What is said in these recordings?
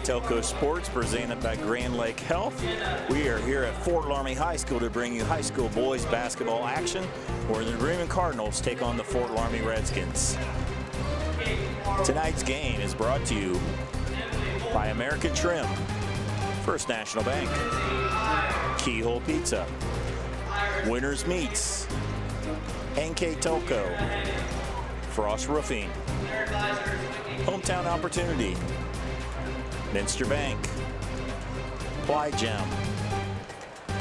NKTelco Sports, presented by Grand Lake Health. We are here at Fort Loramie High School to bring you high school boys basketball action, where the Bremen Cardinals take on the Fort Loramie Redskins. Tonight's game is brought to you by American Trim, First National Bank, Keyhole Pizza, Winners Meats, NKTelco, Frost Roofing, Hometown Opportunity, Minster Bank, Ply Gem,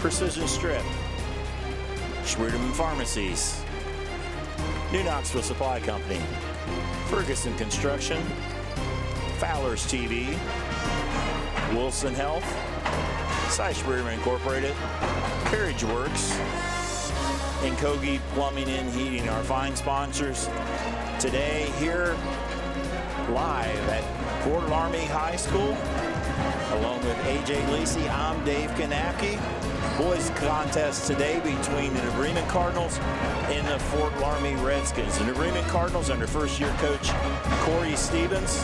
Precision Strip, Schwierdeman Pharmacies, New Knoxville Supply Company, Ferguson Construction, Fowler's TV, Wilson Health, Cy Schwierdeman Incorporated, Carriage Works, and Kogi Plumbing and Heating, our fine sponsors. Today here live at Fort Loramie High School, along with AJ Lacey, I'm Dave Kanapke. Boys contest today between the Bremen Cardinals and the Fort Loramie Redskins. The Bremen Cardinals under first-year coach Corey Stevens,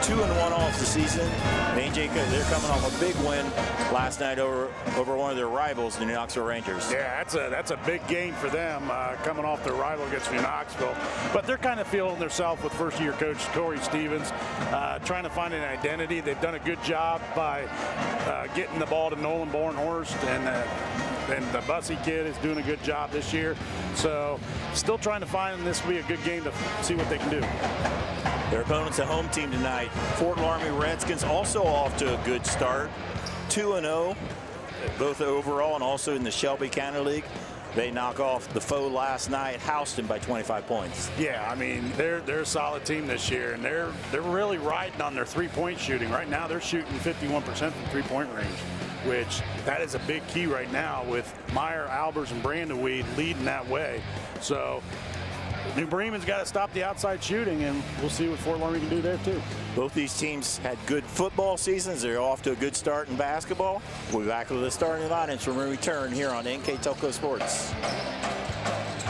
2-1 off the season. And AJ, they're coming off a big win last night over one of their rivals, the New Knoxville Rangers. Yeah, that's a big game for them, coming off their rival against New Knoxville. But they're kind of feeling themselves with first-year coach Corey Stevens, trying to find an identity. They've done a good job by getting the ball to Nolan Bornhorst, and the Bussey kid is doing a good job this year. So still trying to find this will be a good game to see what they can do. Their opponent's a home team tonight. Fort Loramie Redskins also off to a good start. 2-0, both overall and also in the Shelby County League. They knock off the foe last night, Houston, by 25 points. Yeah, I mean, they're a solid team this year, and they're really riding on their three-point shooting. Right now, they're shooting 51% from three-point range, which that is a big key right now with Meyer, Albers, and Brandeweed leading that way. So New Bremen's got to stop the outside shooting, and we'll see what Fort Loramie can do there too. Both these teams had good football seasons. They're off to a good start in basketball. We'll be back with the starting lineups when we return here on NKTelco Sports.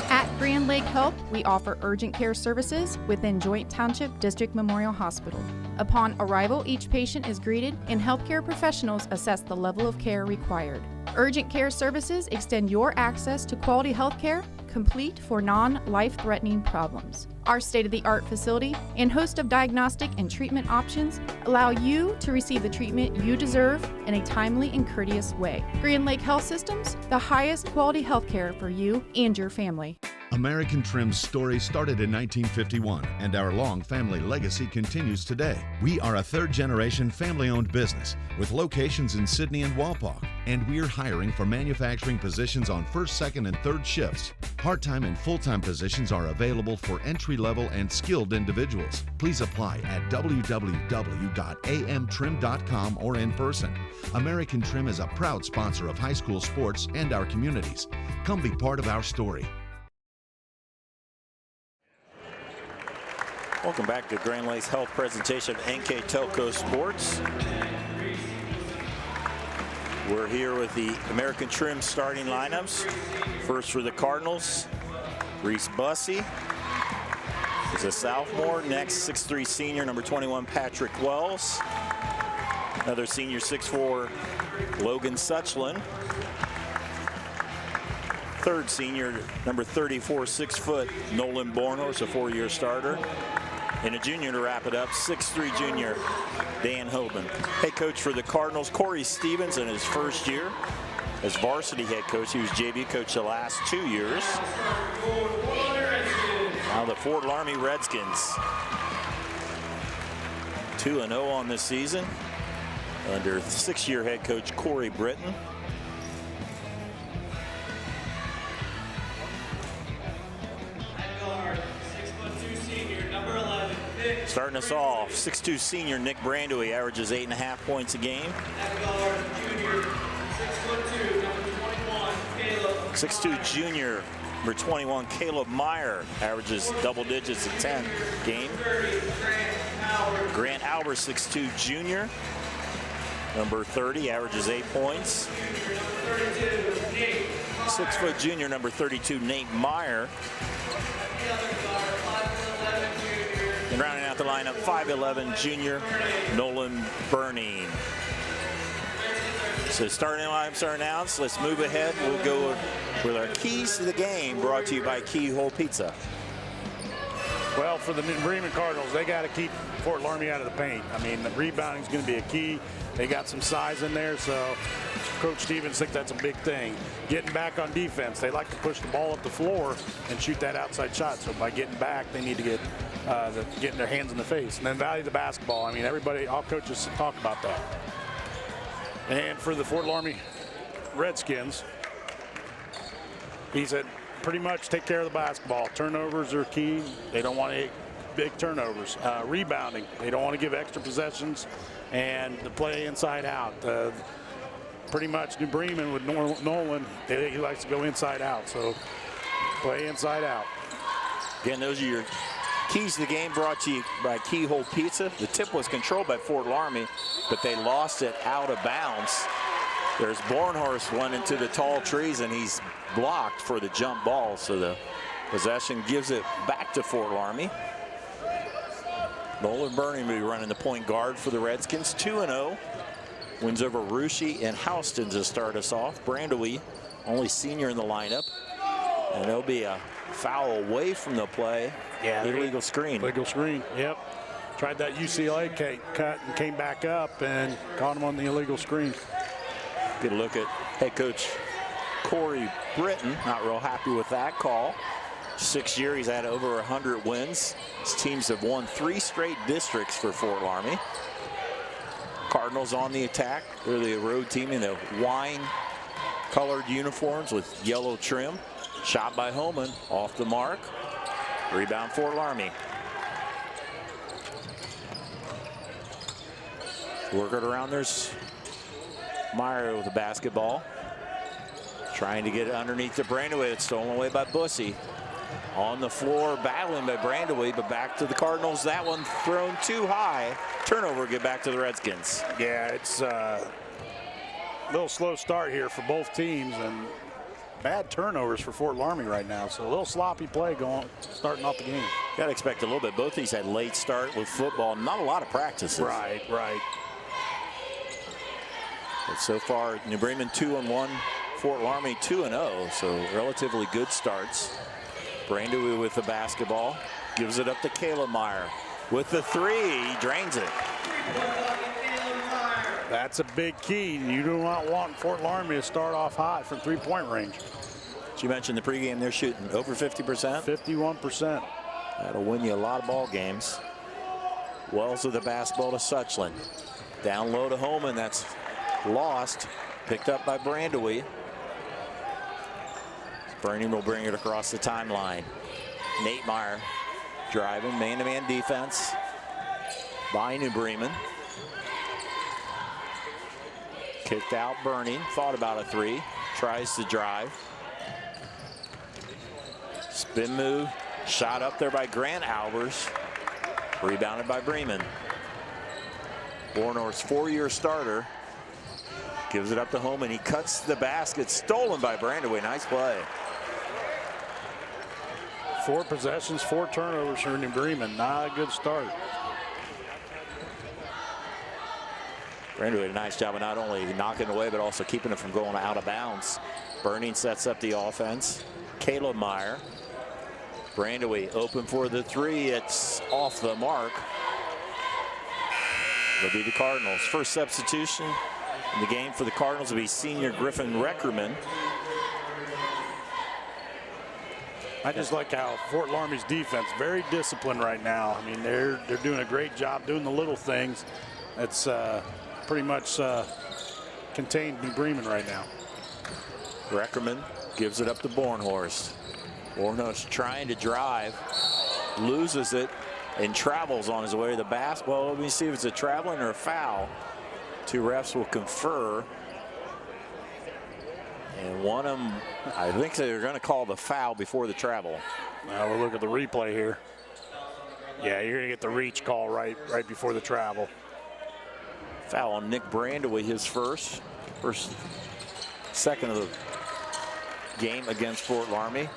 At Grand Lake Health, we offer urgent care services within Joint Township District Memorial Hospital. Upon arrival, each patient is greeted and healthcare professionals assess the level of care required. Urgent care services extend your access to quality health care, complete for non-life-threatening problems. Our state-of-the-art facility and host of diagnostic and treatment options allow you to receive the treatment you deserve in a timely and courteous way. Grand Lake Health Systems, the highest quality health care for you and your family. American Trim's story started in 1951, and our long family legacy continues today. We are a third-generation family-owned business with locations in Sydney and Walpock, and we're hiring for manufacturing positions on first, second, and third shifts. Part-time and full-time positions are available for entry-level and skilled individuals. Please apply at www.amtrim.com or in person. American Trim is a proud sponsor of high school sports and our communities. Come be part of our story. Welcome back to Grand Lake's Health presentation of NKTelco Sports. We're here with the American Trim starting lineups. First for the Cardinals, Reese Bussey is a sophomore. Next, 6'3" senior, number 21, Patrick Wells. Another senior, 6'4", Logan Suchlin. Third senior, number 34, 6-foot, Nolan Bornhorst, a 4-year starter. And a junior to wrap it up, 6'3" junior, Dan Hoban. Head coach for the Cardinals, Corey Stevens, in his first year as varsity head coach. He was JV coach the last 2 years. Now the Fort Loramie Redskins, 2-0 on this season under 6-year head coach Corey Britton. Starting us off, 6'2" senior Nick Brandeweed averages 8.5 points a game. 6'2" junior, number 21, Caleb Meyer, averages double digits at 10 game. Grant Albers, 6'2" junior, number 30, averages 8 points. 6-foot junior, number 32, Nate Meyer. And rounding out out the lineup, 5'11", junior Nolan Burning. So starting lineups are announced. Let's move ahead. We'll go with our keys to the game, brought to you by Keyhole Pizza. Well, for the New Bremen Cardinals, they got to keep Fort Loramie out of the paint. I mean, the rebounding is going to be a key. They got some size in there, so Coach Stevens thinks that's a big thing. Getting back on defense, they like to push the ball up the floor and shoot that outside shot. So by getting back, they need to get getting their hands in the face. And then value the basketball. I mean, everybody, all coaches talk about that. And for the Fort Loramie Redskins, he said, pretty much take care of the basketball. Turnovers are key. They don't want any big turnovers. Rebounding, they don't want to give extra possessions, and the play inside out. Pretty much New Bremen with Nolan, he likes to go inside out, so play inside out. Again, those are your keys to the game, brought to you by Keyhole Pizza. The tip was controlled by Fort Loramie, but they lost it out of bounds. There's Bornhorst went into the tall trees, and he's blocked for the jump ball, so the possession gives it back to Fort Loramie. Nolan Burning will be running the point guard for the Redskins, 2-0. Wins over Russia and Houston to start us off. Brandewie, only senior in the lineup. And there'll be a foul away from the play. Yeah, illegal screen. Illegal screen, yep. Tried that UCLA cut and came back up and caught him on the illegal screen. Good look at head coach Corey Britton. Not real happy with that call. 6 years, he's had over 100 wins. His teams have won 3 straight districts for Fort Loramie. Cardinals on the attack. They're the road team in the wine-colored uniforms with yellow trim. Shot by Homan, off the mark. Rebound Fort Loramie. Work it around. There's Meyer with the basketball. Trying to get it underneath the Brandewie. It's stolen away by Bussey. On the floor, battling by Brandewie, but back to the Cardinals. That one thrown too high. Turnover, get back to the Redskins. Yeah, it's a little slow start here for both teams, and bad turnovers for Fort Loramie right now. So a little sloppy play starting off the game. Got to expect a little bit. Both these had late start with football. Not a lot of practices. Right. But so far, New Bremen 2-1, Fort Loramie 2-0. So relatively good starts. Brandewie with the basketball, gives it up to Caleb Meyer with the 3. He drains it. That's a big key. You do not want Fort Loramie to start off hot from 3-point range. You mentioned the pregame, they're shooting over 50%. 51%. That'll win you a lot of ball games. Wells with the basketball to Suchland. Down low to Homan, that's lost. Picked up by Brandewie. Burning will bring it across the timeline. Nate Meyer driving, man-to-man defense by New Bremen. Kicked out Burning, thought about a 3, tries to drive. Spin move, shot up there by Grant Albers. Rebounded by Bremen. Bornor's 4-year starter gives it up to home, and he cuts the basket, stolen by Brandewie. Nice play. 4 possessions, 4 turnovers for New Bremen. Not a good start. Brandewie did a nice job of not only knocking it away, but also keeping it from going out of bounds. Burning sets up the offense. Caleb Meyer. Brandewie open for the 3. It's off the mark. It'll be the Cardinals. First substitution in the game for the Cardinals will be senior Griffin Reckerman. I just like how Fort Loramie's defense, very disciplined right now. I mean, they're doing a great job doing the little things. It's pretty much contained New Bremen right now. Reckerman gives it up to Bornhorst. Bornhorst trying to drive, loses it, and travels on his way to the basket. Well, let me see if it's a traveling or a foul. 2 refs will confer. And one of them, I think they're going to call the foul before the travel. Now we'll look at the replay here. Yeah, you're going to get the reach call right before the travel. Foul on Nick Brandewie, his second of the game against Fort Loramie.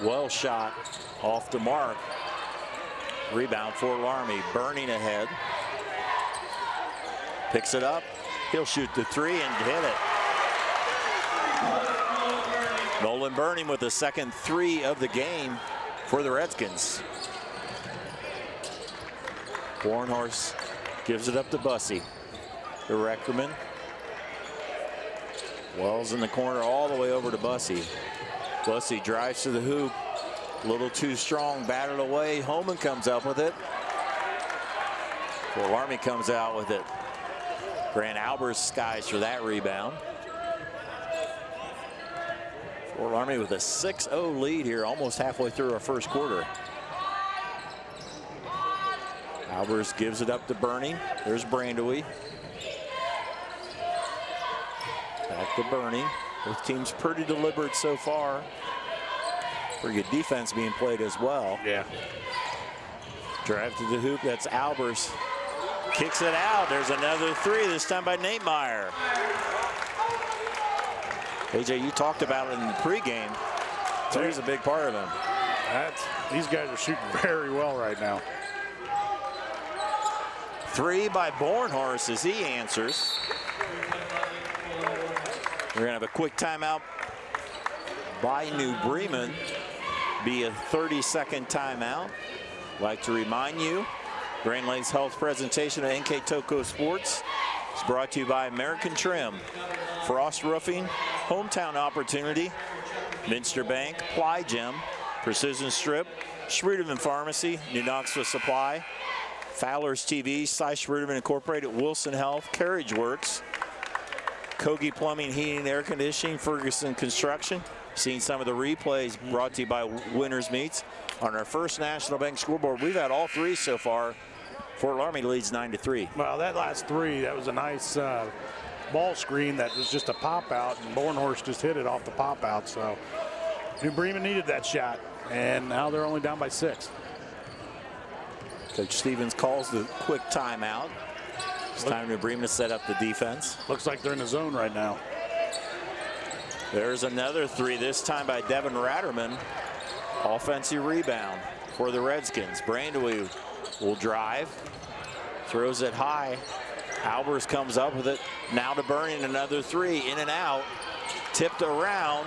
Well shot off the mark. Rebound for Loramie. Burning ahead. Picks it up. He'll shoot the three and hit it. Nolan Burning with the second three of the game for the Redskins. Bornhorst gives it up to Bussey. The Reckerman. Wells in the corner all the way over to Bussey. Bussey drives to the hoop. A little too strong, batted away. Holman comes up with it. Loramie comes out with it. Grant Albers skies for that rebound. Loramie with a 6-0 lead here, almost halfway through our first quarter. Albers gives it up to Burning. There's Brandewie. Back to Burning. Both teams pretty deliberate so far. Pretty good defense being played as well. Yeah. Drive to the hoop. That's Albers. Kicks it out. There's another three, this time by Nate Meyer. AJ, you talked about it in the pregame. Three's a big part of him. These guys are shooting very well right now. Three by Bornhorst as he answers. We're going to have a quick timeout by New Bremen. Be a 30-second timeout. Like to remind you, Grand Lakes Health presentation of NKTelco Sports is brought to you by American Trim, Frost Roofing, Hometown Opportunity, Minster Bank, Ply Gym, Precision Strip, Schruderman Pharmacy, New Knoxville Supply, Fowler's TV, Cy Schruderman Incorporated, Wilson Health, Carriage Works, Kogi Plumbing, Heating, and Air Conditioning, Ferguson Construction. Seen some of the replays brought to you by Winners Meats. On our first National Bank scoreboard, we've had all three so far. Fort Loramie leads 9-3. Well, that last three, that was a nice ball screen that was just a pop out, and Bornhorst just hit it off the pop out. So New Bremen needed that shot, and now they're only down by 6. Coach Stevens calls the quick timeout. It's time New Bremen to set up the defense. Looks like they're in the zone right now. There's another three, this time by Devin Ratterman. Offensive rebound for the Redskins. Brandewie will drive, throws it high. Albers comes up with it. Now to Burning, another three, in and out. Tipped around.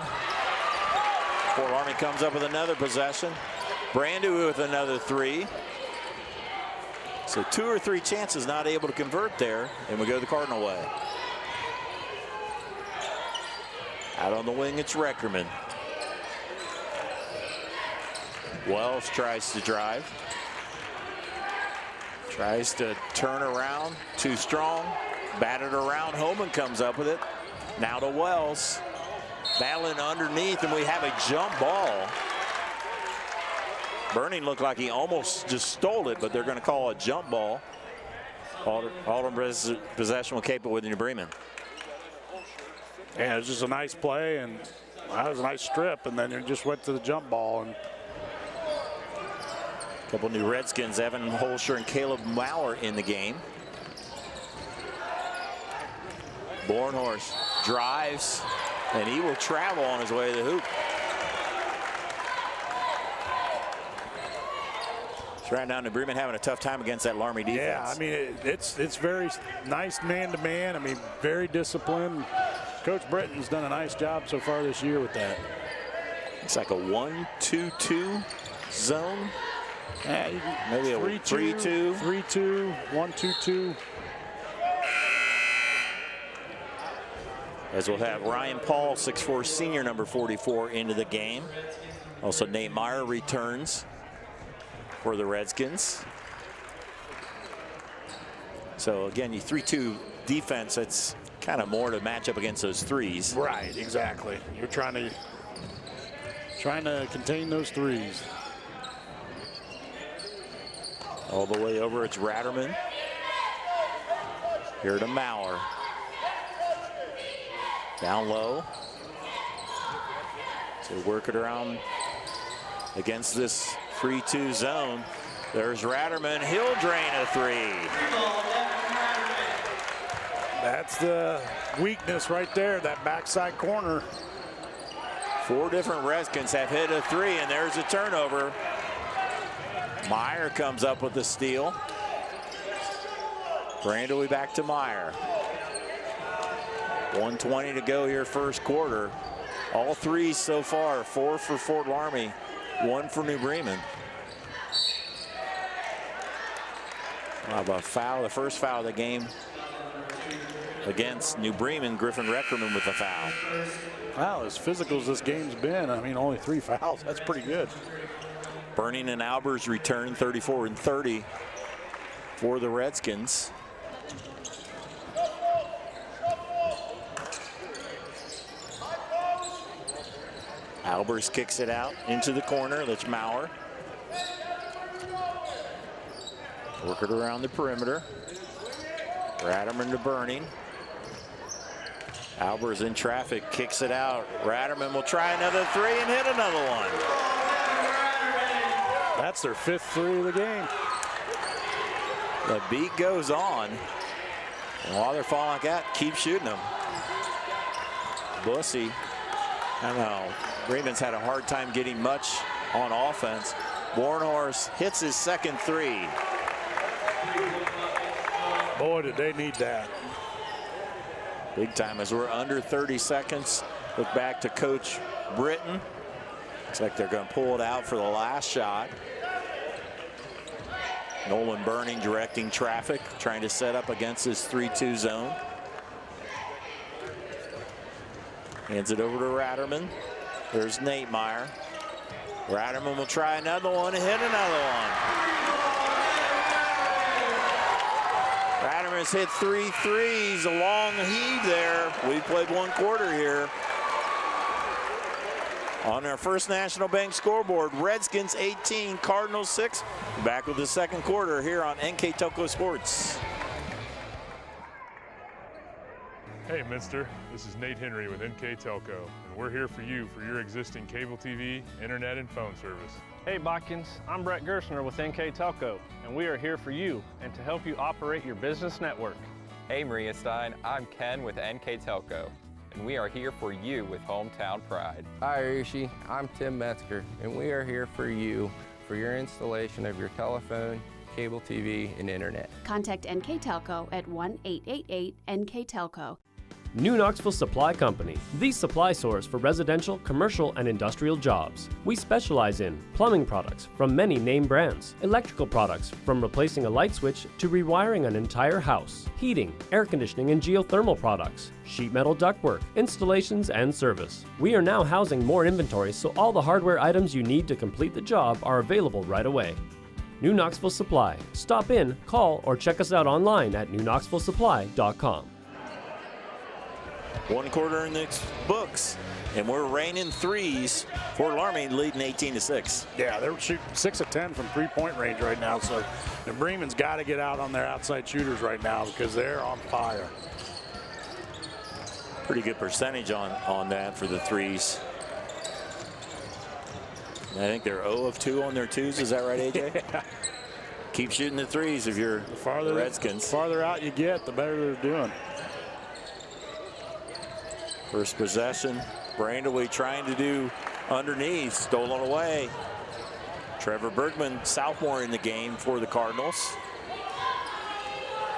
Fort Loramie comes up with another possession. Brandewie with another three. So 2 or 3 chances not able to convert there, and we go the Cardinal way. Out on the wing, it's Reckerman. Wells tries to drive. Tries to turn around, too strong. Batted around, Holman comes up with it. Now to Wells. Battling underneath, and we have a jump ball. Burning looked like he almost just stole it, but they're going to call a jump ball. Alden possession will keep it with New Bremen. Yeah, it was just a nice play, and that was a nice strip, and then it just went to the jump ball. And a couple new Redskins, Evan Holscher and Caleb Maurer in the game. Bornhorst drives, and he will travel on his way to the hoop. So right now, New Bremen having a tough time against that Loramie defense. Yeah, I mean, it's very nice man-to-man. I mean, very disciplined. Coach Britton's done a nice job so far this year with that. It's like a 1-2-2 zone. Maybe a 3-2. 3-2, 1-2-2. As we'll have Ryan Paul, 6'4", senior, number 44, into the game. Also, Nate Meyer returns for the Redskins. So again, you 3-2 defense, that's kind of more to match up against those threes. Right, exactly. You're trying to contain those threes. All the way over, it's Ratterman. Here to Maurer. Down low. So work it around against this 3-2 zone. There's Ratterman. He'll drain a three. That's the weakness right there, that backside corner. 4 different Redskins have hit a three, and there's a turnover. Meyer comes up with the steal. Brandewie back to Meyer. 1:20 to go here first quarter. All threes so far, 4 for Fort Loramie, 1 for New Bremen. How about a foul, the first foul of the game against New Bremen. Griffin Reckerman with the foul. Wow, as physical as this game's been, I mean, only 3 fouls. That's pretty good. Burning and Albers return 34 and 30 for the Redskins. Albers kicks it out into the corner. That's Maurer. Work it around the perimeter. Ratterman to Burning. Albers in traffic, kicks it out. Ratterman will try another 3 and hit another one. That's their 5th 3 of the game. The beat goes on. And while they're falling like that, keep shooting them. Bussey, I don't know. Bremen's had a hard time getting much on offense. Bornhorst hits his second 3. Boy, did they need that. Big time as we're under 30 seconds. Look back to Coach Britton. Looks like they're going to pull it out for the last shot. Nolan Burning directing traffic, trying to set up against his 3-2 zone. Hands it over to Ratterman. There's Nate Meyer. Ratterman will try another one and hit another one. Ratterman's hit 3 threes, a long heave there. We played 1 quarter here. On our First National Bank scoreboard, Redskins 18, Cardinals 6. Back with the second quarter here on NKTelco Sports. Hey Minster, this is Nate Henry with NKTelco, and we're here for you for your existing cable TV, internet, and phone service. Hey Botkins, I'm Brett Gerstner with NKTelco, and we are here for you and to help you operate your business network. Hey Maria Stein, I'm Ken with NKTelco, and we are here for you with Hometown Pride. Hi Rishi, I'm Tim Metzger, and we are here for you for your installation of your telephone, cable TV, and internet. Contact NKTelco at 1-888-NKTelco. New Knoxville Supply Company, the supply source for residential, commercial, and industrial jobs. We specialize in plumbing products from many name brands, electrical products from replacing a light switch to rewiring an entire house, heating, air conditioning, and geothermal products, sheet metal ductwork, installations, and service. We are now housing more inventory, so all the hardware items you need to complete the job are available right away. New Knoxville Supply. Stop in, call, or check us out online at newknoxvillesupply.com. 1 quarter in the books, and we're raining threes. Fort Loramie leading 18-6. Yeah, they're shooting 6 of 10 from 3-point range right now, so the Bremen's got to get out on their outside shooters right now because they're on fire. Pretty good percentage on that for the threes. I think they're 0 of 2 on their twos. Is that right, AJ? Yeah. Keep shooting the threes if you're the Redskins. The farther out you get, the better they're doing. First possession, Brandewie trying to do underneath, stolen away. Trevor Bergman, sophomore in the game for the Cardinals.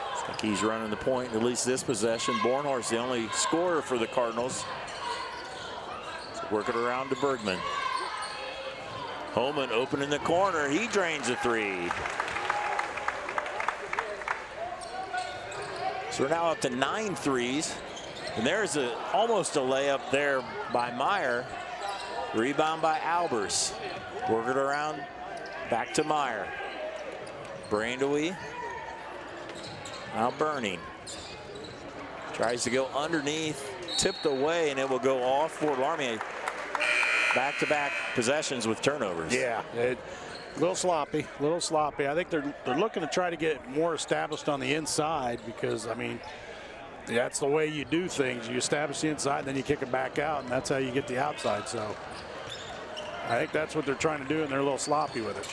Looks like he's running the point, at least this possession. Bornhorst, the only scorer for the Cardinals. So work it around to Bergman. Holman open in the corner, he drains a 3. So we're now up to 9 threes. And there's almost a layup there by Meyer. Rebound by Albers. Work it around, back to Meyer. Brandewie. Now Burning. Tries to go underneath, tipped away, and it will go off Fort Loramie. Back-to-back possessions with turnovers. Yeah, a little sloppy, I think they're looking to try to get more established on the inside because, I mean, that's the way you do things. You establish the inside, then you kick it back out, and that's how you get the outside. So I think that's what they're trying to do, and they're a little sloppy with it.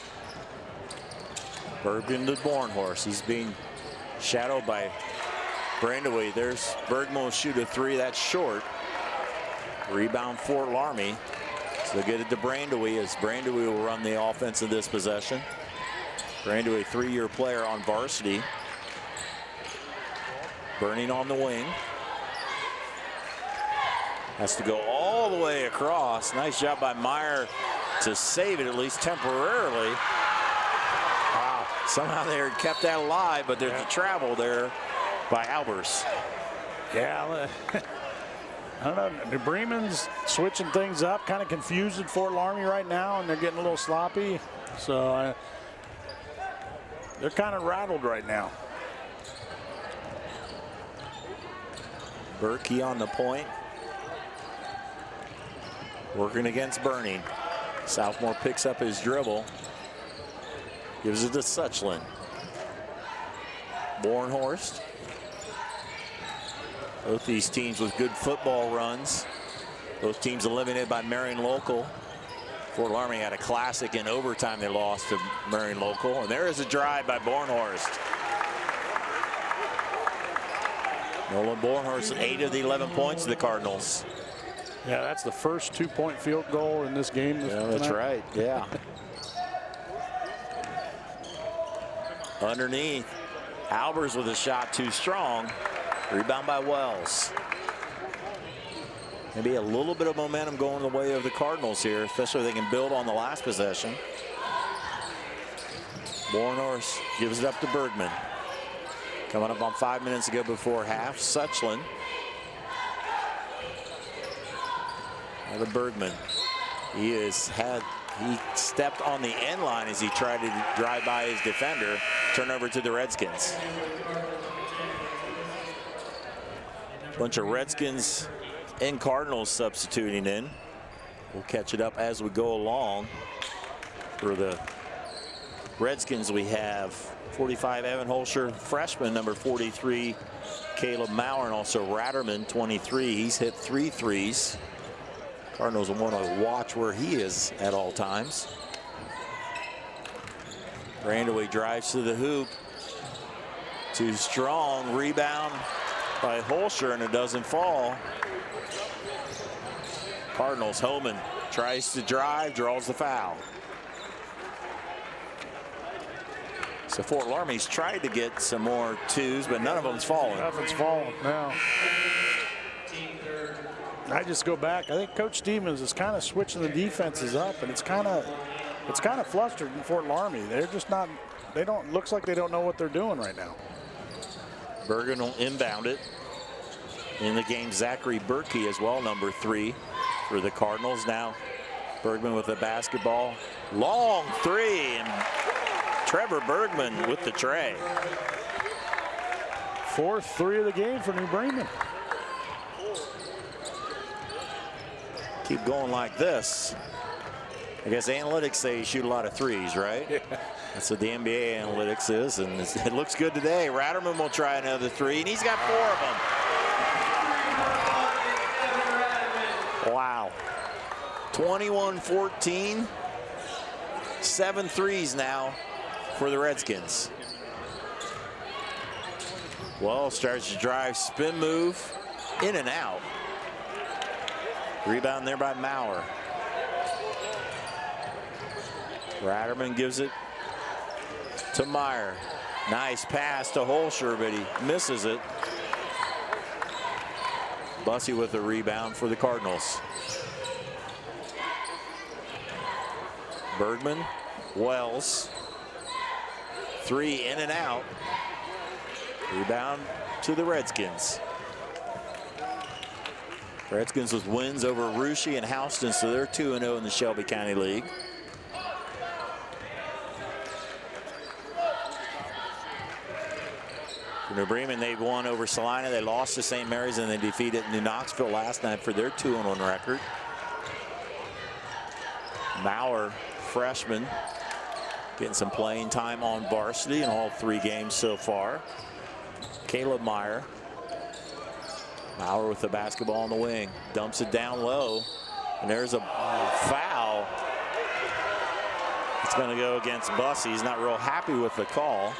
Bergman to Bornhorst. He's being shadowed by Brandewie. There's Bergman will shoot a 3. That's short. Rebound Fort Loramie. So get it to Brandewie as Brandewie will run the offense in this possession. Ran into a 3-year player on varsity. Burning on the wing. Has to go all the way across. Nice job by Meyer to save it, at least temporarily. Wow. Somehow they had kept that alive, but there's the travel there by Albers. Yeah, I don't know. New Bremen's switching things up, kind of confused at Fort Loramie right now, and they're getting a little sloppy. So they're kind of rattled right now. Berkey on the point. Working against Burning. Southmore picks up his dribble. Gives it to Suchland. Bornhorst. Both these teams with good football runs. Both teams eliminated by Marion Local. Fort Loramie had a classic in overtime. They lost to Marion Local. And there is a drive by Bornhorst. Nolan Bornhorst, 8 of the 11 points of the Cardinals. Yeah, that's the first 2-point field goal in this game. Yeah, that's right. Yeah. Underneath, Albers with a shot too strong. Rebound by Wells. Maybe a little bit of momentum going the way of the Cardinals here, especially if they can build on the last possession. Bornhorst gives it up to Bergman. Coming up on 5 minutes to go before half. Suchland. Now to Bergman. He stepped on the end line as he tried to drive by his defender. Turnover to the Redskins. Bunch of Redskins and Cardinals substituting in. We'll catch it up as we go along. For the Redskins, we have 45 Evan Holscher, freshman, number 43 Caleb Maurer, and also Ratterman, 23. He's hit 3 threes. Cardinals will want to watch where he is at all times. Brandaway drives to the hoop. Too strong. Rebound by Holscher, and it doesn't fall. Cardinals, Homan tries to drive, draws the foul. So Fort Loramie's tried to get some more twos, but none of them's fallen. Nothing's fallen now. I just go back. I think Coach Stevens is kind of switching the defenses up, and it's kind of flustered in Fort Loramie. They're just not. They don't. Looks like they don't know what they're doing right now. Bergen will inbound it. In the game, Zachary Berkey as well, number 3 for the Cardinals. Now Bergman with the basketball. Long 3, and Trevor Bergman with the tray. 4th 3 of the game for New Bremen. Keep going like this. I guess analytics say you shoot a lot of threes, right? Yeah. That's what the NBA analytics is, and it looks good today. Ratterman will try another 3, and he's got 4 of them. Wow. 21-14. 7 threes now for the Redskins. Well, starts to drive, spin move, in and out. Rebound there by Maurer. Ratterman gives it to Meyer. Nice pass to Holscher, but he misses it. Bussey with the rebound for the Cardinals. Bergman, Wells. 3 in and out. Rebound to the Redskins. Redskins with wins over Russia and Houston, so they're 2-0 in the Shelby County League. For New Bremen, they've won over Salina. They lost to St. Mary's, and they defeated New Knoxville last night for their 2-1 record. Maurer, freshman, getting some playing time on varsity in all 3 games so far. Caleb Meyer. Maurer with the basketball on the wing, dumps it down low, and there's a foul. It's going to go against Bussey. He's not real happy with the call.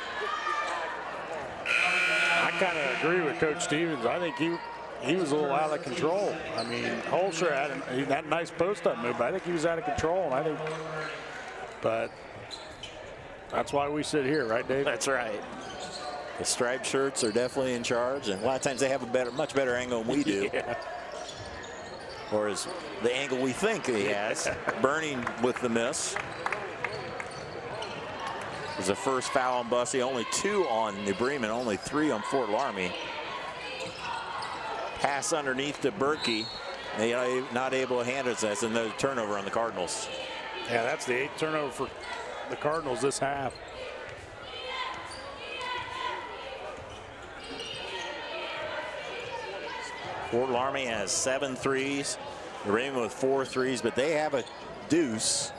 I kind of agree with Coach Stevens. I think he was a little out of control. I mean, Holscher had that nice post-up move, but I think he was out of control. And I think, but That's why we sit here, right, Dave? That's right. The striped shirts are definitely in charge, and a lot of times they have a much better angle than we do. Yeah. Or is the angle we think he has. Burning with the miss. It was the first foul on Bussey. Only 2 on New Bremen, only 3 on Fort Loramie. Pass underneath to Berkey. They are not able to handle it. That's another turnover on the Cardinals. Yeah, that's the 8th turnover for the Cardinals this half. Fort Loramie has 7 threes. Bremen with 4 threes, but they have a deuce.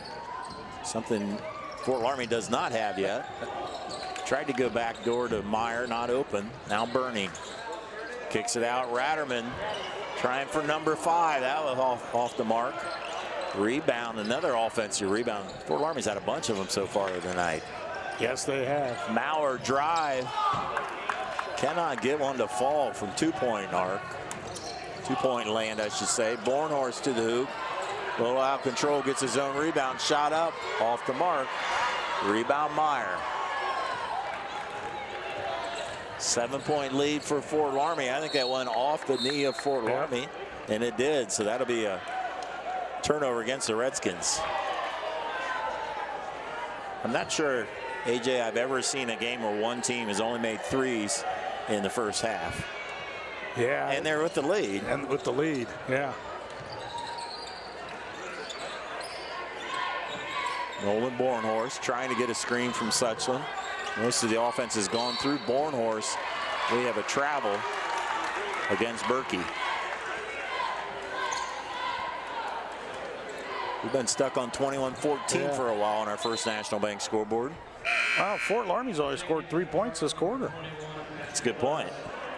Something Fort Loramie does not have yet. Tried to go back door to Meyer, not open. Now Burning. Kicks it out. Ratterman trying for number 5. That was off the mark. Rebound, another offensive rebound. Fort Loramie's had a bunch of them so far tonight. Yes, they have. Maurer drive. Cannot get one to fall from 2-point arc. 2-point land, I should say. Bornhorst to the hoop. A little out of control, gets his own rebound. Shot up, off the mark. Rebound Meyer. 7-point lead for Fort Loramie. I think that went off the knee of Fort Loramie, and it did. So that'll be a turnover against the Redskins. I'm not sure, AJ, I've ever seen a game where one team has only made threes in the first half. Yeah. And they're with the lead. And with the lead, yeah. Nolan Bornhorst trying to get a screen from Suchland. Most of the offense has gone through Bornhorst. We have a travel against Berkey. We've been stuck on 21-14 for a while on our First National Bank scoreboard. Wow, Fort Loramie's only scored 3 points this quarter. That's a good point.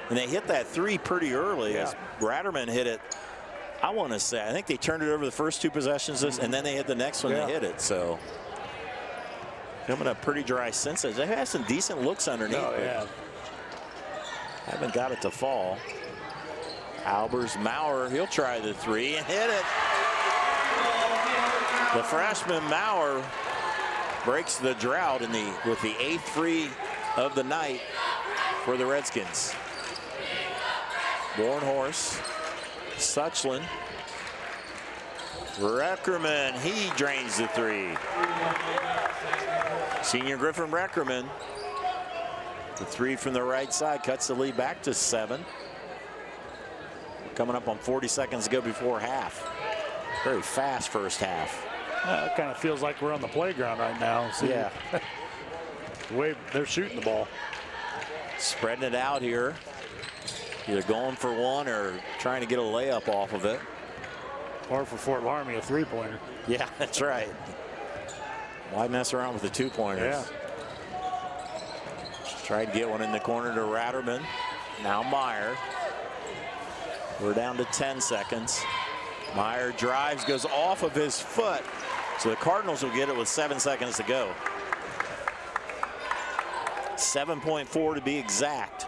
And they hit that 3 pretty early as Ratterman hit it. I want to say, I think they turned it over the first 2 possessions, and then they hit the next one, they hit it. So coming up pretty dry since then. They've had some decent looks underneath. Oh, yeah. Haven't got it to fall. Albers Maurer, he'll try the 3 and hit it. The freshman Maurer breaks the drought with the 8th free of the night for the Redskins. Bornhorst, Suchland, Reckerman, he drains the 3. Senior Griffin Reckerman, the 3 from the right side, cuts the lead back to 7. Coming up on 40 seconds to go before half. Very fast first half. It kind of feels like we're on the playground right now. See, yeah. The way they're shooting the ball. Spreading it out here. Either going for one or trying to get a layup off of it. Or for Fort Loramie, a 3-pointer. Yeah, that's right. Why mess around with the 2-pointers? Yeah. Tried to get one in the corner to Ratterman. Now Meyer. We're down to 10 seconds. Meyer drives, goes off of his foot. So the Cardinals will get it with 7 seconds to go. 7.4 to be exact.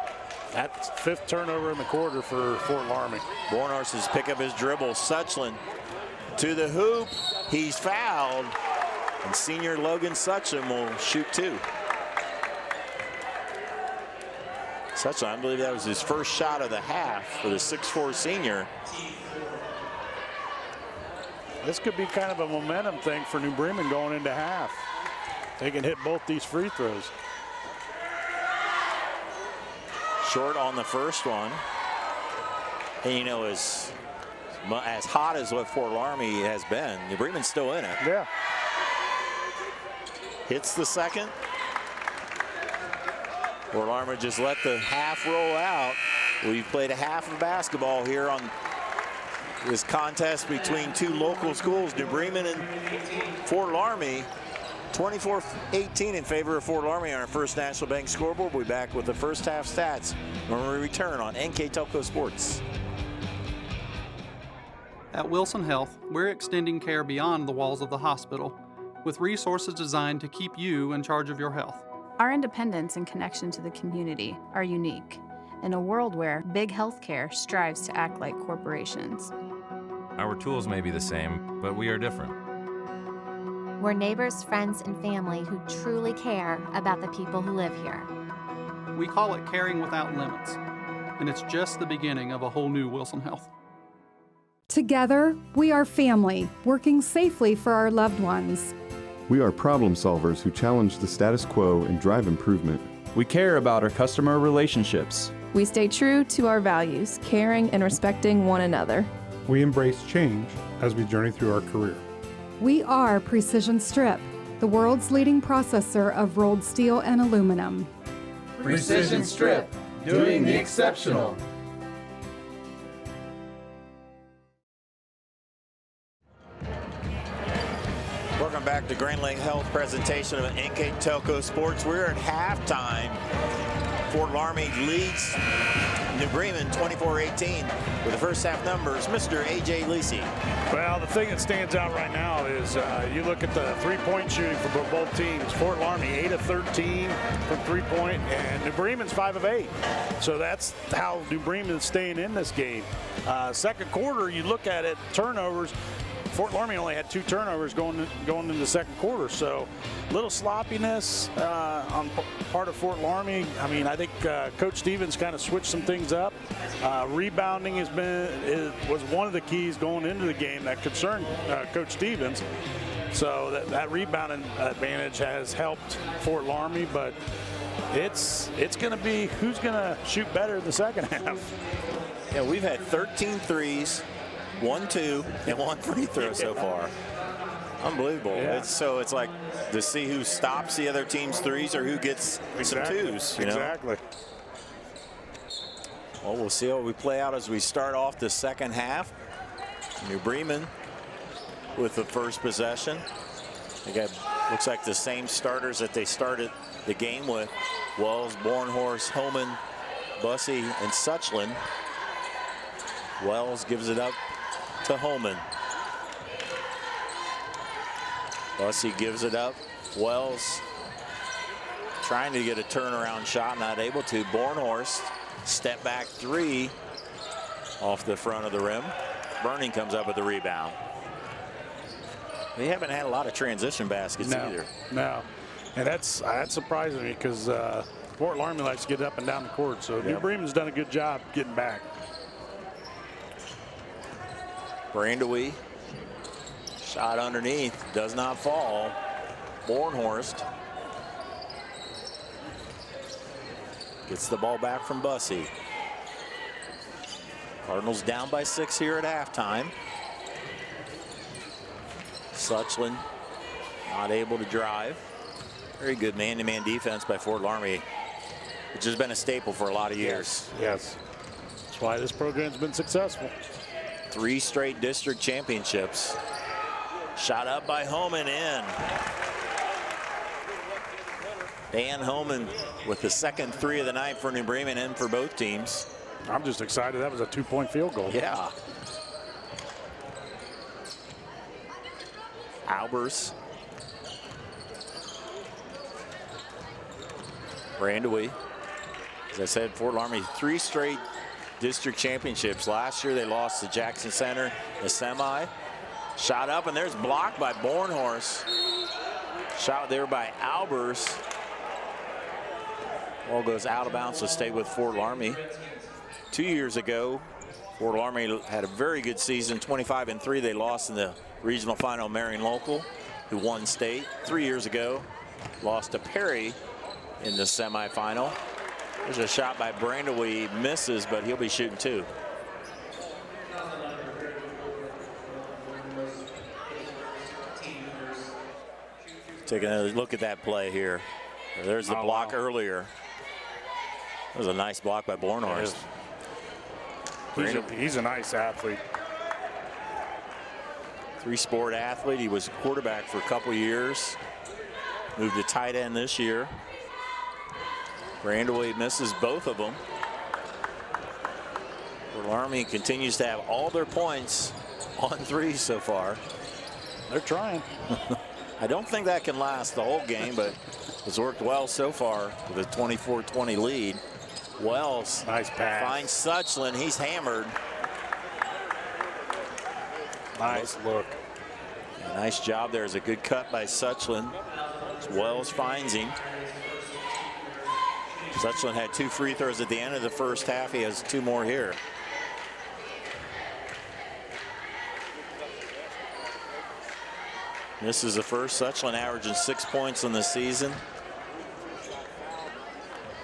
That's 5th turnover in the quarter for Fort Loramie. Bornhorst has picked up his dribble. Suchland to the hoop. He's fouled. And senior Logan Suchland will shoot 2. Suchland, I believe that was his first shot of the half for the 6'4" senior. This could be kind of a momentum thing for New Bremen going into half. They can hit both these free throws. Short on the first one. And you know, as hot as what Fort Loramie has been, New Bremen's still in it. Yeah. Hits the second. Fort Loramie just let the half roll out. We've played a half of basketball here on this contest between 2 local schools, New Bremen and Fort Loramie. 24-18 in favor of Fort Loramie on our First National Bank scoreboard. We'll be back with the first half stats when we return on NKTelco Sports. At Wilson Health, we're extending care beyond the walls of the hospital with resources designed to keep you in charge of your health. Our independence and connection to the community are unique in a world where big healthcare strives to act like corporations. Our tools may be the same, but we are different. We're neighbors, friends, and family who truly care about the people who live here. We call it caring without limits, and it's just the beginning of a whole new Wilson Health. Together, we are family, working safely for our loved ones. We are problem solvers who challenge the status quo and drive improvement. We care about our customer relationships. We stay true to our values, caring and respecting one another. We embrace change as we journey through our career. We are Precision Strip, the world's leading processor of rolled steel and aluminum. Precision Strip, doing the exceptional. Welcome back to Grand Lake Health presentation of NKTelco Sports. We're at halftime. Fort Loramie leads New Bremen 24-18. With the first half numbers, Mr. A.J. Lisi. Well, the thing that stands out right now is you look at the three-point shooting for both teams. Fort Loramie 8 of 13 from three-point, and New Bremen's 5 of 8. So that's how New Bremen's staying in this game. Second quarter, you look at it, turnovers. Fort Loramie only had 2 turnovers going into the second quarter, so a little sloppiness on part of Fort Loramie. I mean, I think Coach Stevens kind of switched some things up. Rebounding was one of the keys going into the game that concerned Coach Stevens. So that rebounding advantage has helped Fort Loramie, but it's going to be who's going to shoot better in the second half. Yeah, we've had 13 threes. 1, 2, and 1 free throw so far. Unbelievable. Yeah. It's like to see who stops the other team's threes or who gets some twos. You know? Exactly. Well, we'll see how we play out as we start off the second half. New Bremen with the first possession. They got, looks like the same starters that they started the game with. Wells, Bornhorst, Homan, Bussey, and Suchland. Wells gives it up to Holman. Bussey gives it up. Wells trying to get a turnaround shot, not able to. Bornhorst, step back 3 off the front of the rim. Burning comes up with the rebound. They haven't had a lot of transition baskets either. No, and that's surprising me because Fort Loramie likes to get up and down the court. So New Bremen's done a good job getting back. Brandewie, shot underneath, does not fall. Bornhorst gets the ball back from Bussey. Cardinals down by 6 here at halftime. Suchland not able to drive. Very good man-to-man defense by Fort Loramie, which has been a staple for a lot of years. Yes. That's why this program's been successful. 3 straight district championships. Shot up by Homan in. Dan Homan with the second 3 of the night for New Bremen and for both teams. I'm just excited that was a 2-point field goal. Yeah. Albers. Brandewie. As I said, Fort Loramie 3 straight district championships. Last year they lost to Jackson Center in the semi. Shot up, and there's blocked by Bornhorst. Shot there by Albers. Ball goes out of bounds to stay with Fort Loramie. 2 years ago, Fort Loramie had a very good season, 25-3. They lost in the regional final, Marion Local, who won state. 3 years ago, lost to Perry in the semifinal. There's a shot by Brandewie, misses, but he'll be shooting 2. Taking a look at that play here. There's the block earlier. That was a nice block by Bornhorst. He's a nice athlete. 3-sport athlete. He was a quarterback for a couple years. Moved to tight end this year. Brandewie misses both of them. Loramie continues to have all their points on 3 so far. They're trying. I don't think that can last the whole game, but it's worked well so far with a 24-20 lead. Wells, nice pass, finds Suchland. He's hammered. Nice look. Nice job there. It's a good cut by Suchland. Wells finds him. Suchland had 2 free throws at the end of the first half. He has 2 more here. This is the first. Suchland averaging 6 points in the season.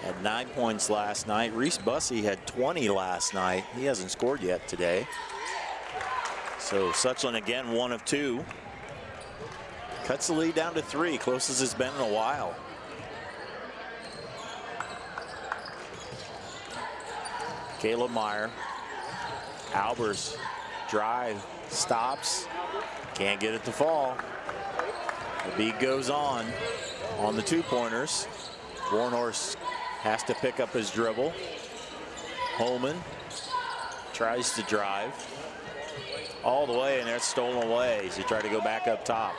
Had 9 points last night. Reese Bussey had 20 last night. He hasn't scored yet today. So Suchland again 1 of 2. Cuts the lead down to 3, closest it's been in a while. Caleb Meyer. Albers drive, stops, can't get it to fall. The beat goes on the 2-pointers. Warnhorse has to pick up his dribble. Holman tries to drive all the way, and it's stolen away as he tried to go back up top.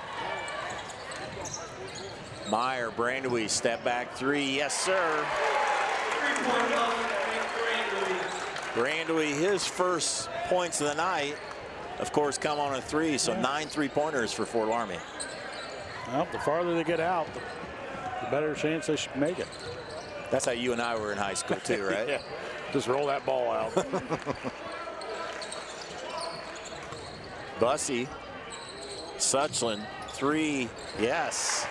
Meyer, Brandewie, step back 3, yes sir. Brandewie, his first points of the night, of course, come on a 3, so 9 3-pointers for Fort Loramie. Well, the farther they get out, the better chance they should make it. That's how you and I were in high school too, right? Yeah, just roll that ball out. Bussey, Suchland, 3, yes.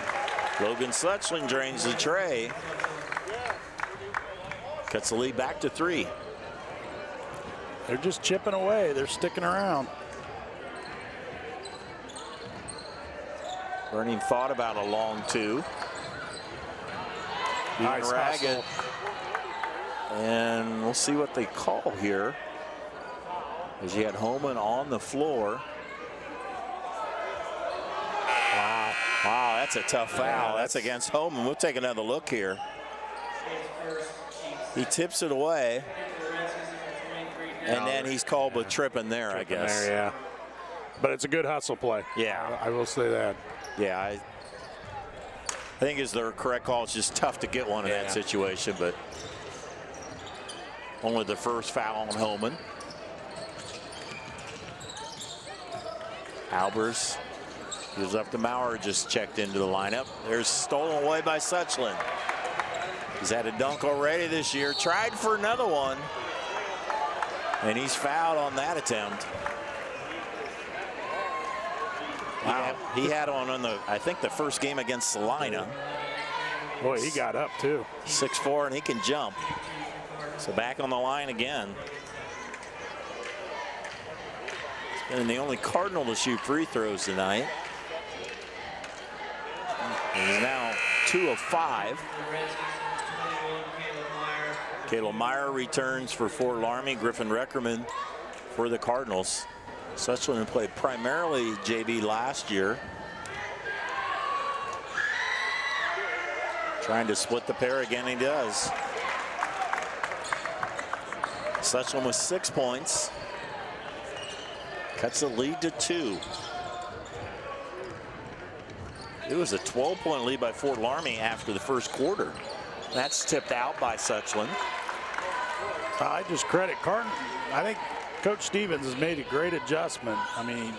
Logan Suchland drains the tray. Cuts the lead back to 3. They're just chipping away. They're sticking around. Burning thought about a long 2. Nice Ragged. And we'll see what they call here. As you had Holman on the floor. Wow, that's a tough foul. That's against Holman. We'll take another look here. He tips it away. And then he's called with tripping there, I guess. There, yeah. But it's a good hustle play. Yeah. I will say that. Yeah, I think is the correct call. It's just tough to get one in that situation, but only the first foul on Holman. Albers gives up to Maurer, just checked into the lineup. There's stolen away by Suchland. He's had a dunk already this year. Tried for another one. And he's fouled on that attempt. Wow. He had on the, I think, the first game against Salina. Boy, he got up too. 6'4", and he can jump. So back on the line again. He's been the only Cardinal to shoot free throws tonight. He's now 2 of 5. Caleb Meyer returns for Fort Loramie. Griffin Reckerman for the Cardinals. Suchland played primarily JV last year. Trying to split the pair again, he does. Suchland with 6 points. Cuts the lead to 2. It was a 12-point lead by Fort Loramie after the first quarter. That's tipped out by Suchland. I just credit Carton. I think Coach Stevens has made a great adjustment. I mean,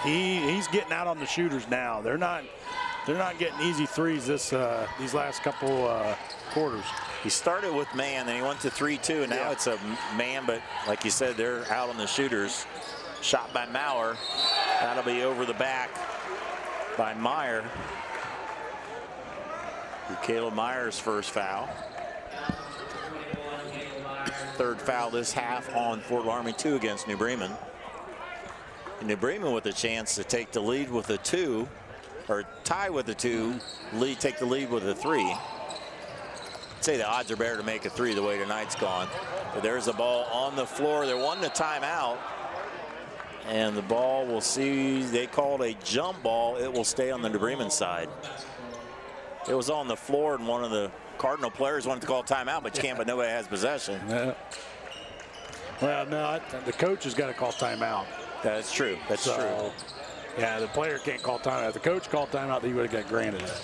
he's getting out on the shooters now. They're not getting easy threes these last couple quarters. He started with man, then he went to 3-2, and now it's a man, but like you said, they're out on the shooters. Shot by Maurer. That'll be over the back by Meyer. Caleb Meyer's first foul. Third foul this half on Fort Loramie, 2 against New Bremen. And New Bremen with a chance to take the lead with a 2, or tie with a 2, take the lead with a 3. I'd say the odds are better to make a 3 the way tonight's gone. But there's the ball on the floor. They're wanting a timeout. And the ball, we'll see, they called a jump ball. It will stay on the New Bremen side. It was on the floor, and one of the Cardinal players wanted to call timeout, but you can't, but nobody has possession. Yeah. Well, no, the coach has got to call timeout. That's true. That's true. Yeah, the player can't call timeout. If the coach called timeout, he would have got granted it.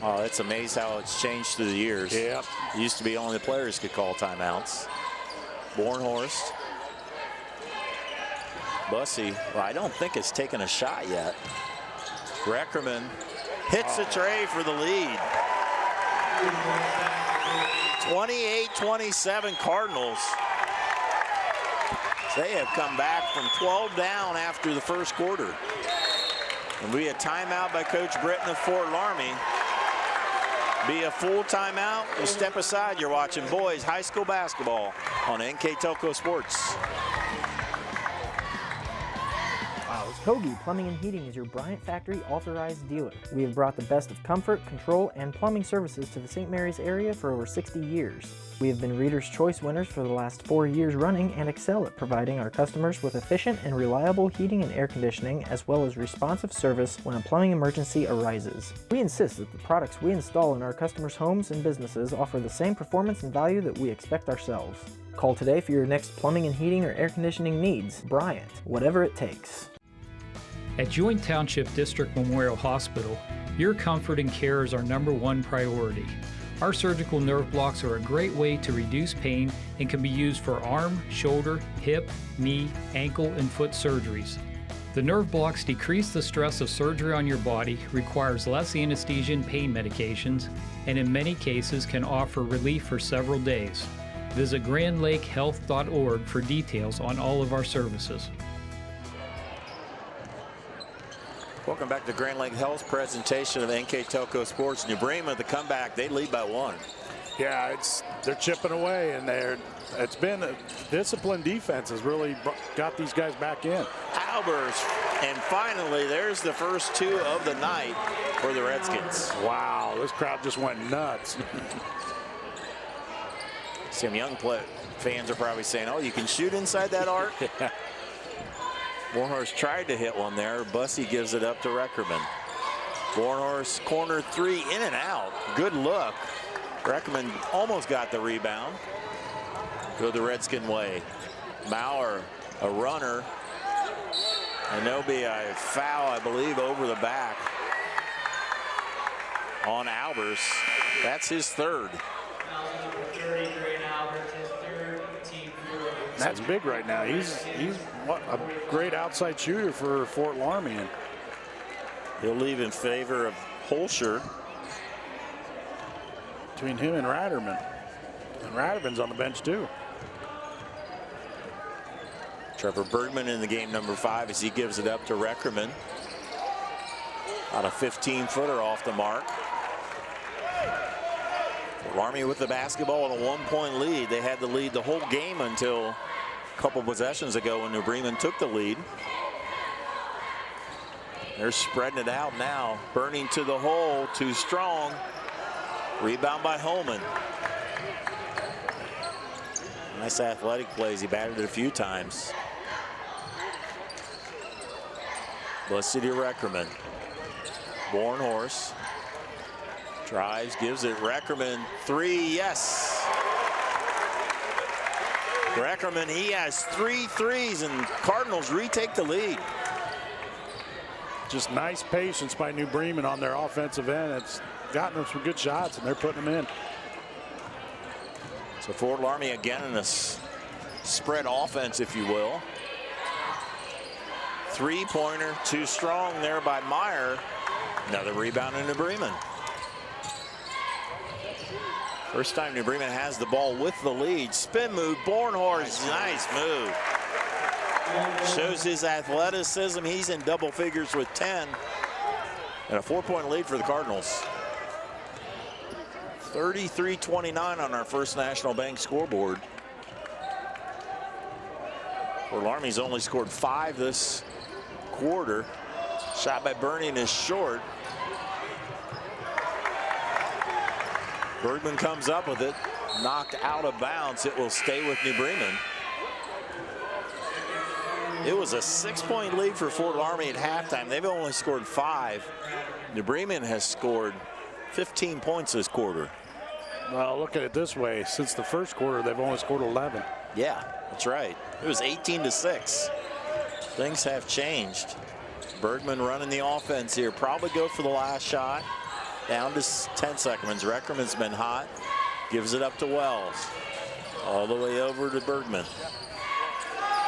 Oh, it's amazing how it's changed through the years. Yep. It used to be only the players could call timeouts. Bornhorst. Bussey, well, I don't think it's taken a shot yet. Reckerman hits the tray for the lead. 28-27 Cardinals. They have come back from 12 down after the first quarter. And we a timeout by Coach Britton of Fort Loramie. Be a full timeout. You step aside. You're watching boys high school basketball on NKTelco Sports. Kogi Plumbing and Heating is your Bryant Factory authorized dealer. We have brought the best of comfort, control, and plumbing services to the St. Mary's area for over 60 years. We have been Reader's Choice winners for the last 4 years running and excel at providing our customers with efficient and reliable heating and air conditioning, as well as responsive service when a plumbing emergency arises. We insist that the products we install in our customers' homes and businesses offer the same performance and value that we expect ourselves. Call today for your next plumbing and heating or air conditioning needs. Bryant, whatever it takes. At Joint Township District Memorial Hospital, your comfort and care is our #1 priority. Our surgical nerve blocks are a great way to reduce pain and can be used for arm, shoulder, hip, knee, ankle, and foot surgeries. The nerve blocks decrease the stress of surgery on your body, requires less anesthesia and pain medications, and in many cases can offer relief for several days. Visit grandlakehealth.org for details on all of our services. Welcome back to Grand Lake Health's presentation of NKTelco Sports. New Bremen, the comeback, they lead by 1. Yeah, they're chipping away, and it's been a disciplined defense has really got these guys back in. Albers, and finally, there's the first 2 of the night for the Redskins. Wow, this crowd just went nuts. Some young fans are probably saying, oh, you can shoot inside that arc? Yeah. Bornhorst tried to hit one there. Bussey gives it up to Reckerman. Bornhorst corner 3 in and out. Good look. Reckerman almost got the rebound. Go the Redskin way. Maurer, a runner. And there'll be a foul, I believe, over the back on Albers. That's his 3rd. That's big right now. He's what a great outside shooter for Fort Loramie. He'll leave in favor of Holscher. Between him and Ratterman. And Ratterman's on the bench too. Trevor Bergman in the game #5 as he gives it up to Reckerman. About a 15-footer off the mark. Loramie with the basketball and a 1-point lead. They had the lead the whole game until a couple possessions ago when New Bremen took the lead. They're spreading it out now. Burning to the hole, too strong. Rebound by Holman. Nice athletic plays. He batted it a few times. Bussey to Reckerman. Bornhorst. Drives, gives it. Reckerman, 3, yes. Reckerman, he has 3 threes, and Cardinals retake the lead. Just nice patience by New Bremen on their offensive end. It's gotten them some good shots, and they're putting them in. So Fort Loramie again in a spread offense, if you will. 3-pointer, too strong there by Meyer. Another rebound in New Bremen. First time New Bremen has the ball with the lead. Spin move, Bornhorst, nice move. Shows his athleticism. He's in double figures with 10. And a 4-point lead for the Cardinals. 33-29 on our First National Bank scoreboard. Fort Loramie's only scored 5 this quarter. Shot by Burning is short. Bergman comes up with it, knocked out of bounds. It will stay with New Bremen. It was a 6-point lead for Fort Loramie at halftime. They've only scored 5. New Bremen has scored 15 points this quarter. Well, look at it this way. Since the first quarter, they've only scored 11. Yeah, that's right. It was 18-6. Things have changed. Bergman running the offense here. Probably go for the last shot. Down to 10 seconds. Reckerman's been hot. Gives it up to Wells. All the way over to Bergman.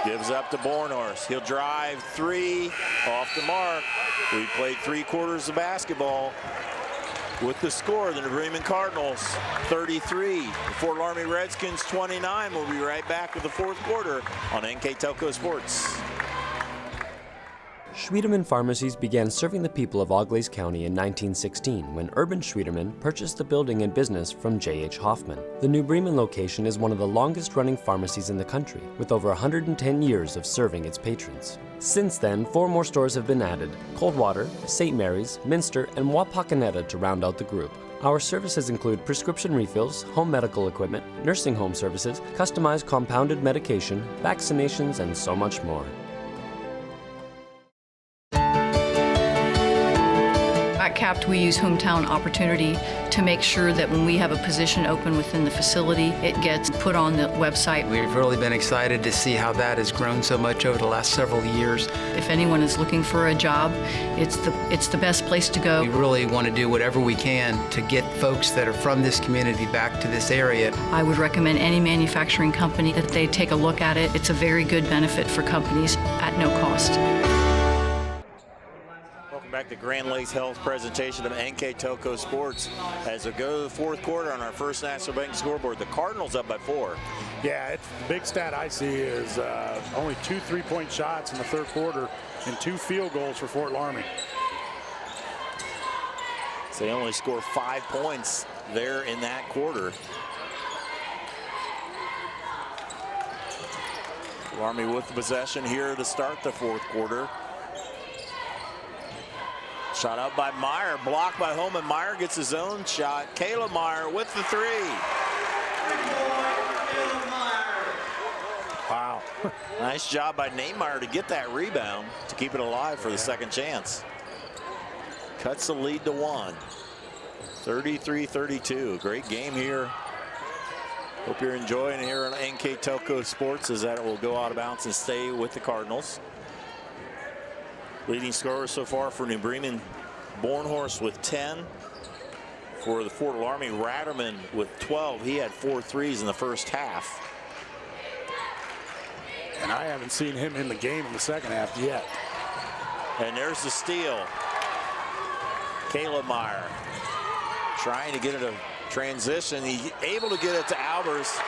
Gives up to Bornhorst. He'll drive 3 off the mark. We played 3 quarters of basketball. With the score, the Bremen Cardinals 33, the Fort Loramie Redskins 29. We'll be right back with the 4th quarter on NKTelco Sports. Schwiedemann Pharmacies began serving the people of Auglaize County in 1916 when Urban Schwiedemann purchased the building and business from J.H. Hoffman. The New Bremen location is one of the longest-running pharmacies in the country, with over 110 years of serving its patrons. Since then, 4 more stores have been added: Coldwater, St. Mary's, Minster, and Wapakoneta to round out the group. Our services include prescription refills, home medical equipment, nursing home services, customized compounded medication, vaccinations, and so much more. At CAPT, we use Hometown Opportunity to make sure that when we have a position open within the facility, it gets put on the website. We've really been excited to see how that has grown so much over the last several years. If anyone is looking for a job, it's the best place to go. We really want to do whatever we can to get folks that are from this community back to this area. I would recommend any manufacturing company that they take a look at it. It's a very good benefit for companies at no cost. Back to Grand Lakes Health presentation of NKTelco Sports as we go to the 4th quarter on our First National Bank scoreboard. The Cardinals up by 4. Yeah, it's the big stat I see is only 2 3-point shots in the 3rd quarter and 2 field goals for Fort Loramie. So they only score 5 points there in that quarter. Loramie with the possession here to start the 4th quarter. Shot up by Meyer, blocked by Holman. Meyer gets his own shot. Caleb Meyer with the 3. Wow. Nice job by Nate Meyer to get that rebound to keep it alive for the second chance. Cuts the lead to 1. 33-32. Great game here. Hope you're enjoying it here on NKTelco Sports, as that it will go out of bounds and stay with the Cardinals. Leading scorer so far for New Bremen, Bornhorst with 10. For the Fort Loramie, Ratterman with 12. He had 4 threes in the first half. And I haven't seen him in the game in the second half yet. And there's the steal. Caleb Meyer trying to get it a transition. He's able to get it to Albers.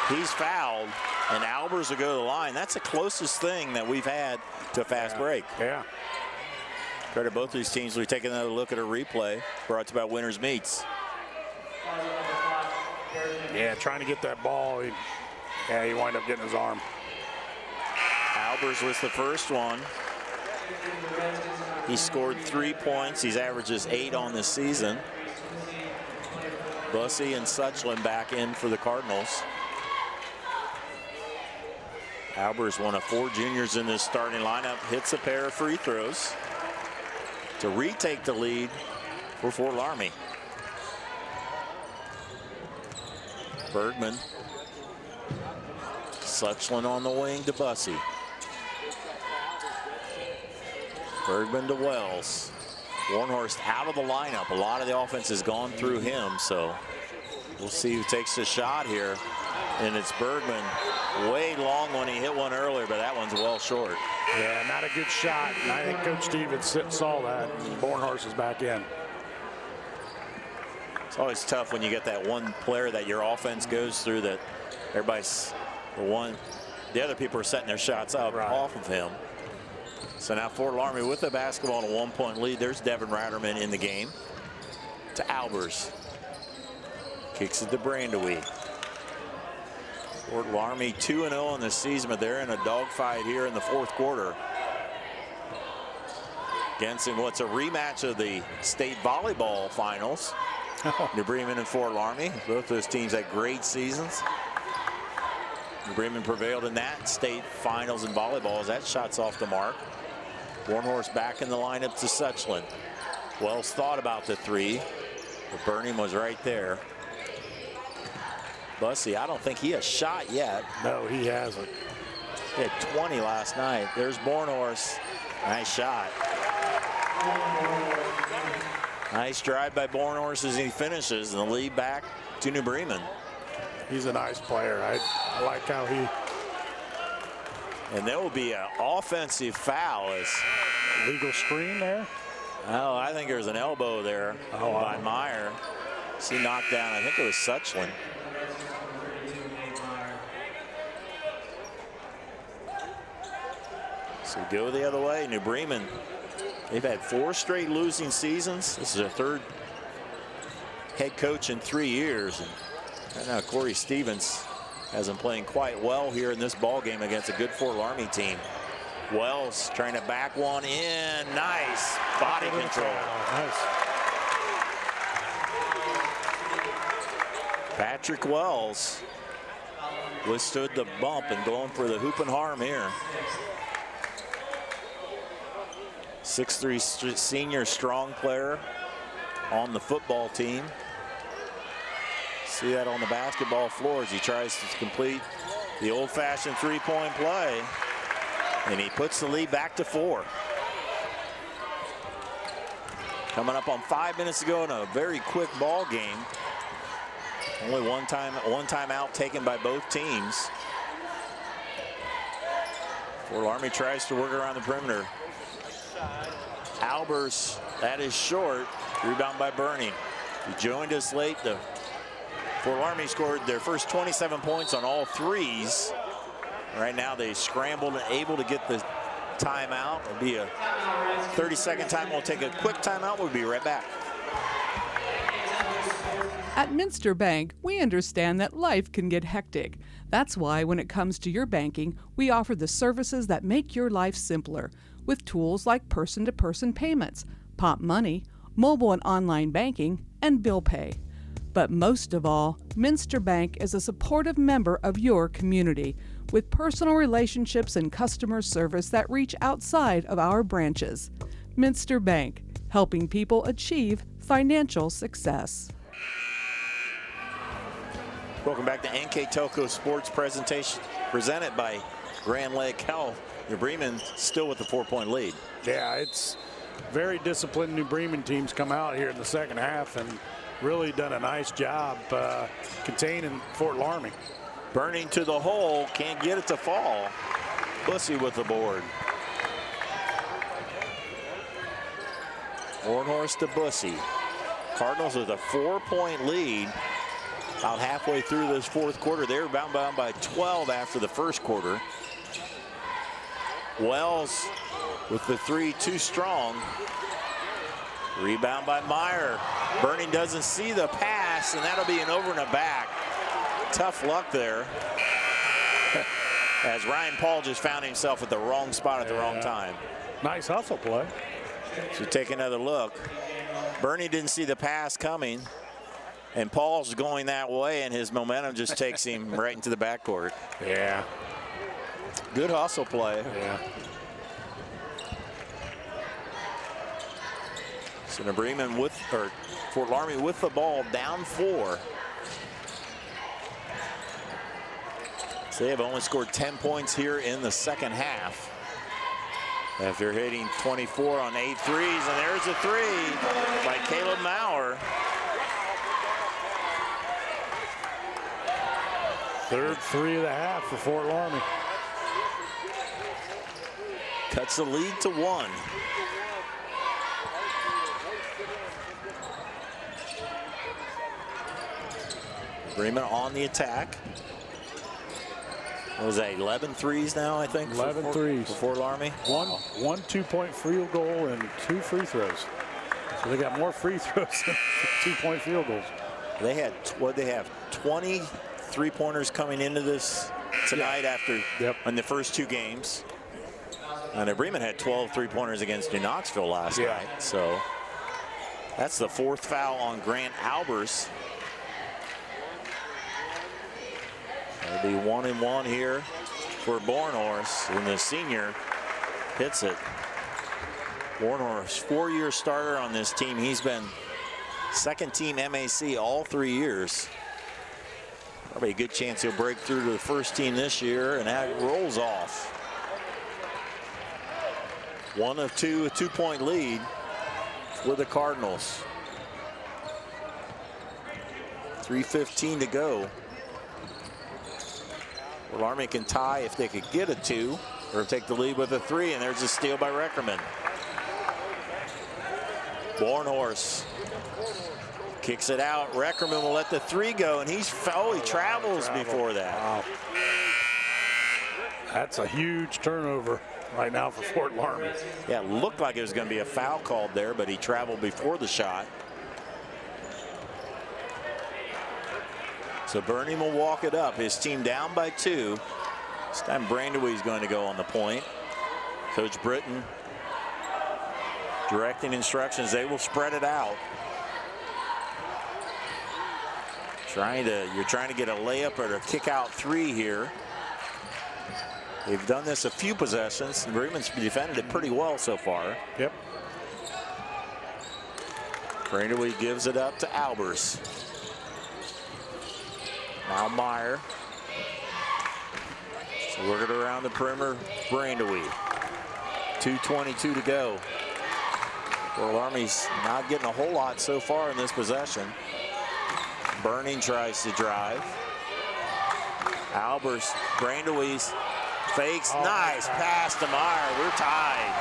He's fouled, and Albers will go to the line. That's the closest thing that we've had to a fast break. Yeah. Credit both these teams. We've taken another look at a replay brought to you by Winners Meats. Yeah, trying to get that ball. He wound up getting his arm. Albers was the first one. He scored 3 points. He averages 8 on this season. Bussey and Suchlin back in for the Cardinals. Albers, one of 4 juniors in this starting lineup, hits a pair of free throws to retake the lead for Fort Loramie. Bergman. Suchlin on the wing to Bussey. Bergman to Wells. Bornhorst out of the lineup. A lot of the offense has gone through him, so we'll see who takes the shot here. And it's Bergman. Way long when he hit one earlier, but that one's well short. Yeah, not a good shot. And I think Coach Stevens saw that. Bornhorst is back in. It's always tough when you get that one player that your offense goes through that everybody's the other people are setting their shots up off of him. So now Fort Loramie with the basketball and a 1-point lead. There's Devin Ratterman in the game. To Albers. Kicks it to Brandewee. Fort Loramie 2-0 in the season, but they're in a dogfight here in the 4th quarter. Against what's a rematch of the state volleyball finals. New Bremen and Fort Loramie. Both those teams had great seasons. New Bremen prevailed in that state finals in volleyball as that shot's off the mark. Bornhorst back in the lineup to Suchlin. Wells thought about the 3, but Burnham was right there. Bussey, I don't think he has shot yet. No, he hasn't. He had 20 last night. There's Bornhorst. Nice shot. Nice drive by Bornhorst as he finishes, and the lead back to New Bremen. He's a nice player. I like how he And there will be an offensive foul. Legal screen there? Oh, I think there's an elbow there by Meyer. She knocked down, I think it was Suchlin. So go the other way. New Bremen, they've had 4 straight losing seasons. This is their 3rd head coach in 3 years. And right now, Corey Stevens has been playing quite well here in this ball game against a good Fort Loramie team. Wells trying to back one in. Nice body control. Nice. Patrick Wells withstood the bump and going for the hoop and harm here. 6'3" senior strong player on the football team. See that on the basketball floor as he tries to complete the old-fashioned 3-point play. And he puts the lead back to 4. Coming up on 5 minutes to go in a very quick ball game. Only one timeout taken by both teams. Fort Loramie tries to work around the perimeter. Albers, that is short. Rebound by Burning. He joined us late. The Fort Loramie scored their first 27 points on all 3s. Right now they scrambled and able to get the timeout. It'll be a 30-second time. We'll take a quick timeout. We'll be right back. At Minster Bank, we understand that life can get hectic. That's why when it comes to your banking, we offer the services that make your life simpler with tools like person-to-person payments, Pop Money, mobile and online banking, and bill pay. But most of all, Minster Bank is a supportive member of your community with personal relationships and customer service that reach outside of our branches. Minster Bank, helping people achieve financial success. Welcome back to NKTelco Sports Presentation presented by Grand Lake Health. New Bremen still with the 4-point lead. Yeah, it's very disciplined New Bremen teams come out here in the second half and really done a nice job containing Fort Loramie. Burning to the hole, can't get it to fall. Bussy with the board. Ornhorst to Bussy. Cardinals with a 4-point lead. About halfway through this 4th quarter. They were bound by 12 after the 1st quarter. Wells with the 3 too strong. Rebound by Meyer. Burning doesn't see the pass, and that'll be an over and a back. Tough luck there. As Ryan Paul just found himself at the wrong spot at the wrong time. Nice hustle play. So take another look. Burning didn't see the pass coming. And Paul's going that way, and his momentum just takes him right into the backcourt. Yeah. Good hustle play. Yeah. So New Bremen Fort Loramie with the ball, down 4. So they have only scored 10 points here in the second half. After hitting 24 on 8 threes, and there's a 3 by Caleb Maurer. 3rd 3 of the half for Fort Loramie. Cuts the lead to 1. Bremen on the attack. What was that, 11 threes now, I think? 11 threes. For Fort Loramie? One 2-point field goal and 2 free throws. So they got more free throws than 2-point field goals. They had, they have 20 3-pointers coming into this tonight after in the first 2 games. And Bremen had 12 3-pointers against New Knoxville last night. So that's the 4th foul on Grant Albers. It'll be 1-1 here for Bornhorst, and the senior hits it. Bornhorst, 4-year starter on this team. He's been 2nd team MAC all 3 years. Probably a good chance he'll break through to the 1st team this year, and that rolls off. 1 of 2, a 2-point lead for the Cardinals. 3:15 to go. Loramie can tie if they could get a 2 or take the lead with a 3, and there's a steal by Reckerman. Bornhorst kicks it out. Reckerman will let the 3 go, and he travels before that. Wow. That's a huge turnover right now for Fort Loramie. Yeah, it looked like it was going to be a foul called there, but he traveled before the shot. So Bernie will walk it up. His team down by 2. This time Brandewee's going to go on the point. Coach Britton directing instructions. They will spread it out. You're trying to get a layup or a kick out 3 here. They've done this a few possessions. Bremen's defended it pretty well so far. Yep. Brandewee gives it up to Albers. Now Meyer. So working around the perimeter, Brandewee. 2:22 to go. Fort Loramie's not getting a whole lot so far in this possession. Burning tries to drive. Albers, Brandewee's fakes. Nice pass to Meyer. We're tied.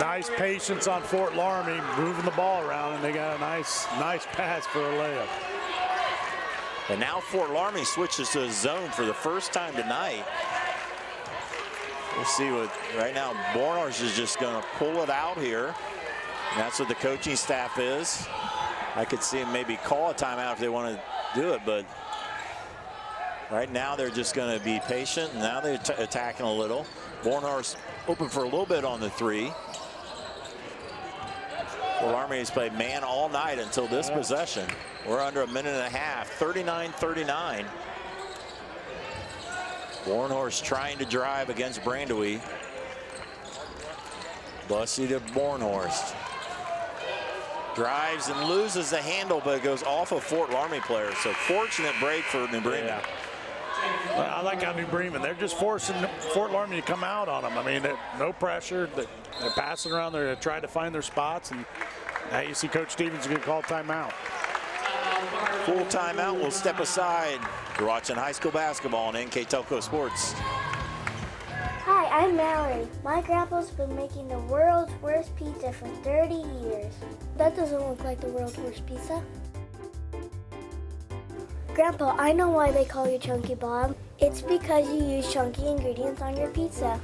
Nice patience on Fort Loramie, moving the ball around, and they got a nice pass for a layup. And now Fort Loramie switches to a zone for the first time tonight. We'll see what, right now, Bornhorst is just going to pull it out here. And that's what the coaching staff is. I could see him maybe call a timeout if they want to do it, but right now they're just going to be patient. And now they're attacking a little. Bornhorst open for a little bit on the 3. Fort Loramie has played man all night until this possession. We're under a minute and a half, 39-39. Bornhorst trying to drive against Brandewee. Bussy to Bornhorst. Drives and loses the handle, but it goes off a Fort Loramie player. So fortunate break for New Bremen. Yeah. Well, I like how New Bremen, they're just forcing Fort Loramie to come out on them. I mean, no pressure. They're passing around. They're trying to find their spots. And now you see Coach Stevens going to call timeout. Full timeout. We'll step aside. You're watching high school basketball on NKTelco Sports. Hi, I'm Mallory. My grandpa's been making the world's worst pizza for 30 years. That doesn't look like the world's worst pizza. Grandpa, I know why they call you Chunky Bob. It's because you use chunky ingredients on your pizza.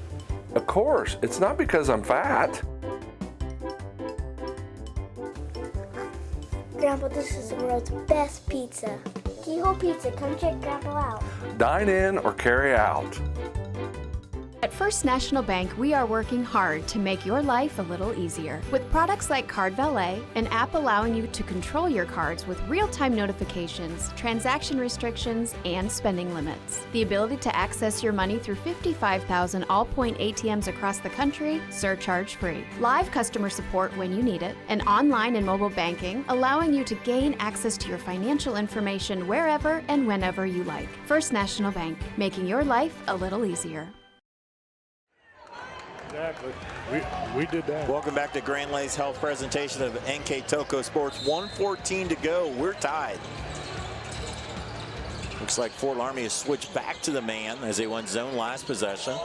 Of course, it's not because I'm fat. Grandpa, this is the world's best pizza. Keyhole Pizza, come check Grandpa out. Dine in or carry out. At First National Bank, we are working hard to make your life a little easier. With products like Card Valet, an app allowing you to control your cards with real-time notifications, transaction restrictions, and spending limits. The ability to access your money through 55,000 all-point ATMs across the country, surcharge-free. Live customer support when you need it, and online and mobile banking, allowing you to gain access to your financial information wherever and whenever you like. First National Bank, making your life a little easier. Exactly. We did that. Welcome back to Grand Lay's health presentation of NKTelco Sports. 1:14 to go. We're tied. Looks like Fort Loramie has switched back to the man as they went zone last possession.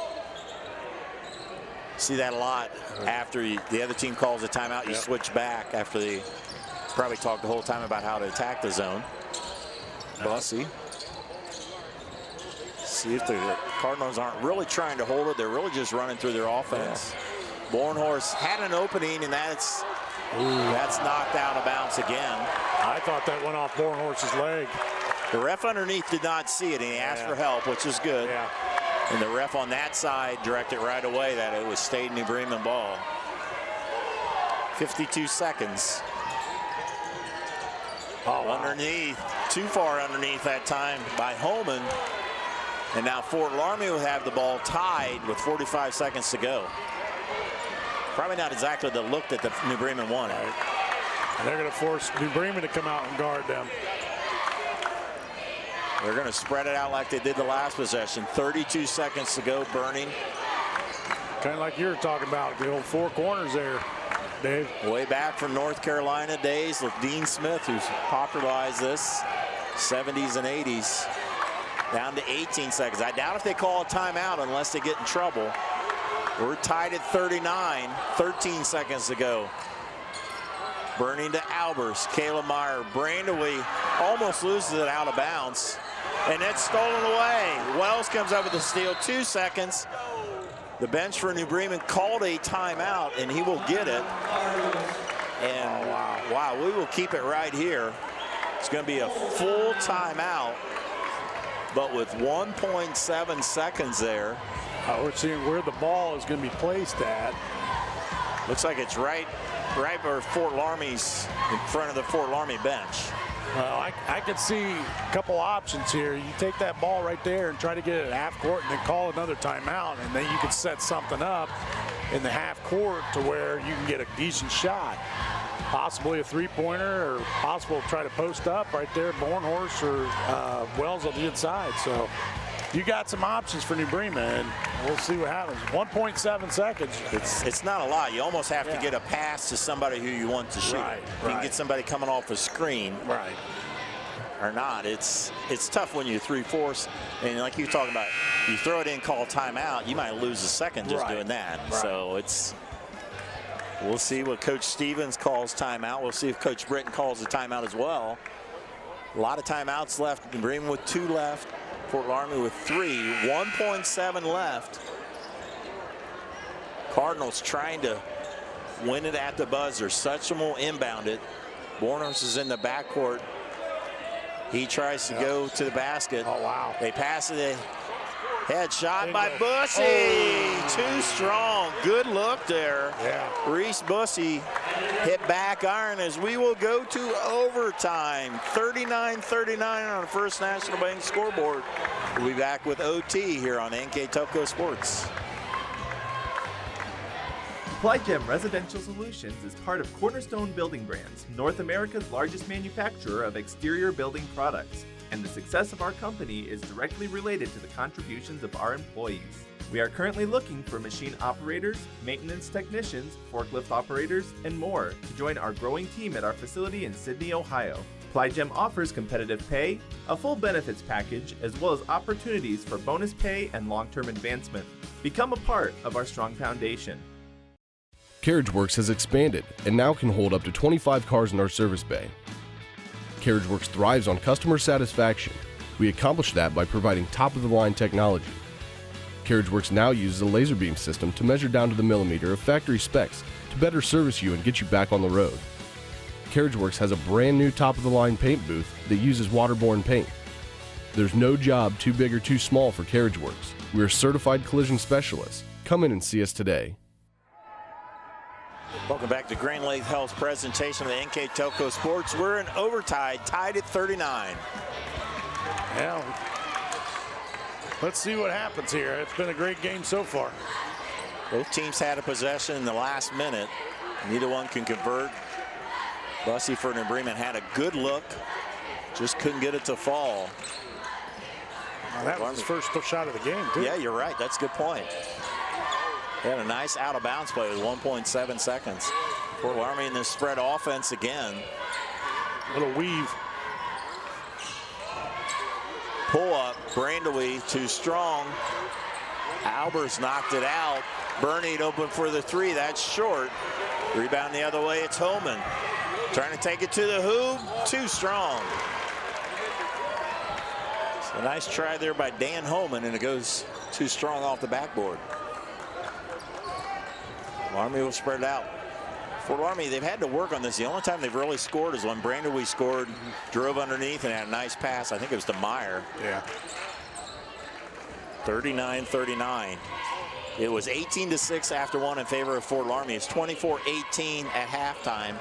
See that a lot after the other team calls a timeout. You switch back after they probably talked the whole time about how to attack the zone. Bussy. See if the Cardinals aren't really trying to hold it. They're really just running through their offense. Yeah. Bornhorst had an opening, and that's knocked out of bounds again. I thought that went off Bornhorst's leg. The ref underneath did not see it, and he asked for help, which is good. Yeah. And the ref on that side directed right away that it was stayed New Bremen ball. 52 seconds. Oh, wow. Underneath, too far underneath that time by Holman. And now Fort Loramie will have the ball tied with 45 seconds to go. Probably not exactly the look that the New Bremen wanted. And they're going to force New Bremen to come out and guard them. They're going to spread it out like they did the last possession. 32 seconds to go, Burning. Kind of like you were talking about, the old four corners there, Dave. Way back from North Carolina days with Dean Smith, who's popularized this. 70s and 80s. Down to 18 seconds. I doubt if they call a timeout unless they get in trouble. We're tied at 39, 13 seconds to go. Burning to Albers, Kayla Meyer, Brandaway almost loses it out of bounds. And it's stolen away. Wells comes up with a steal, 2 seconds. The bench for New Bremen called a timeout, and he will get it. And wow, we will keep it right here. It's going to be a full timeout, but with 1.7 seconds there. We're seeing where the ball is going to be placed at. Looks like it's right where Fort Loramie's in front of the Fort Loramie bench. Well, I could see a couple options here. You take that ball right there and try to get it at half court and then call another timeout, and then you could set something up in the half court to where you can get a decent shot. Possibly a three-pointer, or possible to try to post up right there, Bornhorst or Wells on the inside. So you got some options for New Bremen, and we'll see what happens. 1.7 seconds. It's not a lot. You almost have to get a pass to somebody who you want to shoot. You can get somebody coming off a screen. Or not. It's tough when you're 3/4, and like you talking about, you throw it in, call timeout, you might lose a second just doing that. So we'll see what Coach Stevens calls timeout. We'll see if Coach Britton calls a timeout as well. A lot of timeouts left. Bremen with 2 left. Fort Loramie with 3. 1.7 left. Cardinals trying to win it at the buzzer. Suchum will inbound it. Bornhorst is in the backcourt. He tries to go to the basket. Oh, wow. They pass it. Headshot by Bussey. Too strong. Good look there. Reese Bussey hit back iron as we will go to overtime. 39-39 on the First National Bank scoreboard. We'll be back with OT here on NKTelco Sports. Supply Gem Residential Solutions is part of Cornerstone Building Brands, North America's largest manufacturer of exterior building products, and the success of our company is directly related to the contributions of our employees. We are currently looking for machine operators, maintenance technicians, forklift operators, and more to join our growing team at our facility in Sydney, Ohio. Supply Gem offers competitive pay, a full benefits package, as well as opportunities for bonus pay and long-term advancement. Become a part of our strong foundation. CarriageWorks has expanded and now can hold up to 25 cars in our service bay. CarriageWorks thrives on customer satisfaction. We accomplish that by providing top-of-the-line technology. CarriageWorks now uses a laser beam system to measure down to the millimeter of factory specs to better service you and get you back on the road. CarriageWorks has a brand new top-of-the-line paint booth that uses waterborne paint. There's no job too big or too small for CarriageWorks. We're certified collision specialists. Come in and see us today. Welcome back to Grand Lake Health's presentation of the NKTelco Sports. We're in overtime, tied at 39. Yeah, let's see what happens here. It's been a great game so far. Both teams had a possession in the last minute. Neither one can convert. Bussey for New Bremen had a good look, just couldn't get it to fall. Well, that was his first shot of the game, too. Yeah, you're right. That's a good point. They had a nice out-of-bounds play with 1.7 seconds. Fort Loramie in this spread offense again. Little weave. Pull up, Brandaway too strong. Albers knocked it out. Bernied open for the 3, that's short. Rebound the other way, it's Holman. Trying to take it to the hoop, too strong. So a nice try there by Dan Holman, and it goes too strong off the backboard. Loramie will spread it out. For Loramie, they've had to work on this. The only time they've really scored is when Brandaway scored, drove underneath, and had a nice pass. I think it was to Meyer. Yeah. 39-39. It was 18-6 after 1 in favor of Fort Loramie. It's 24-18 at halftime.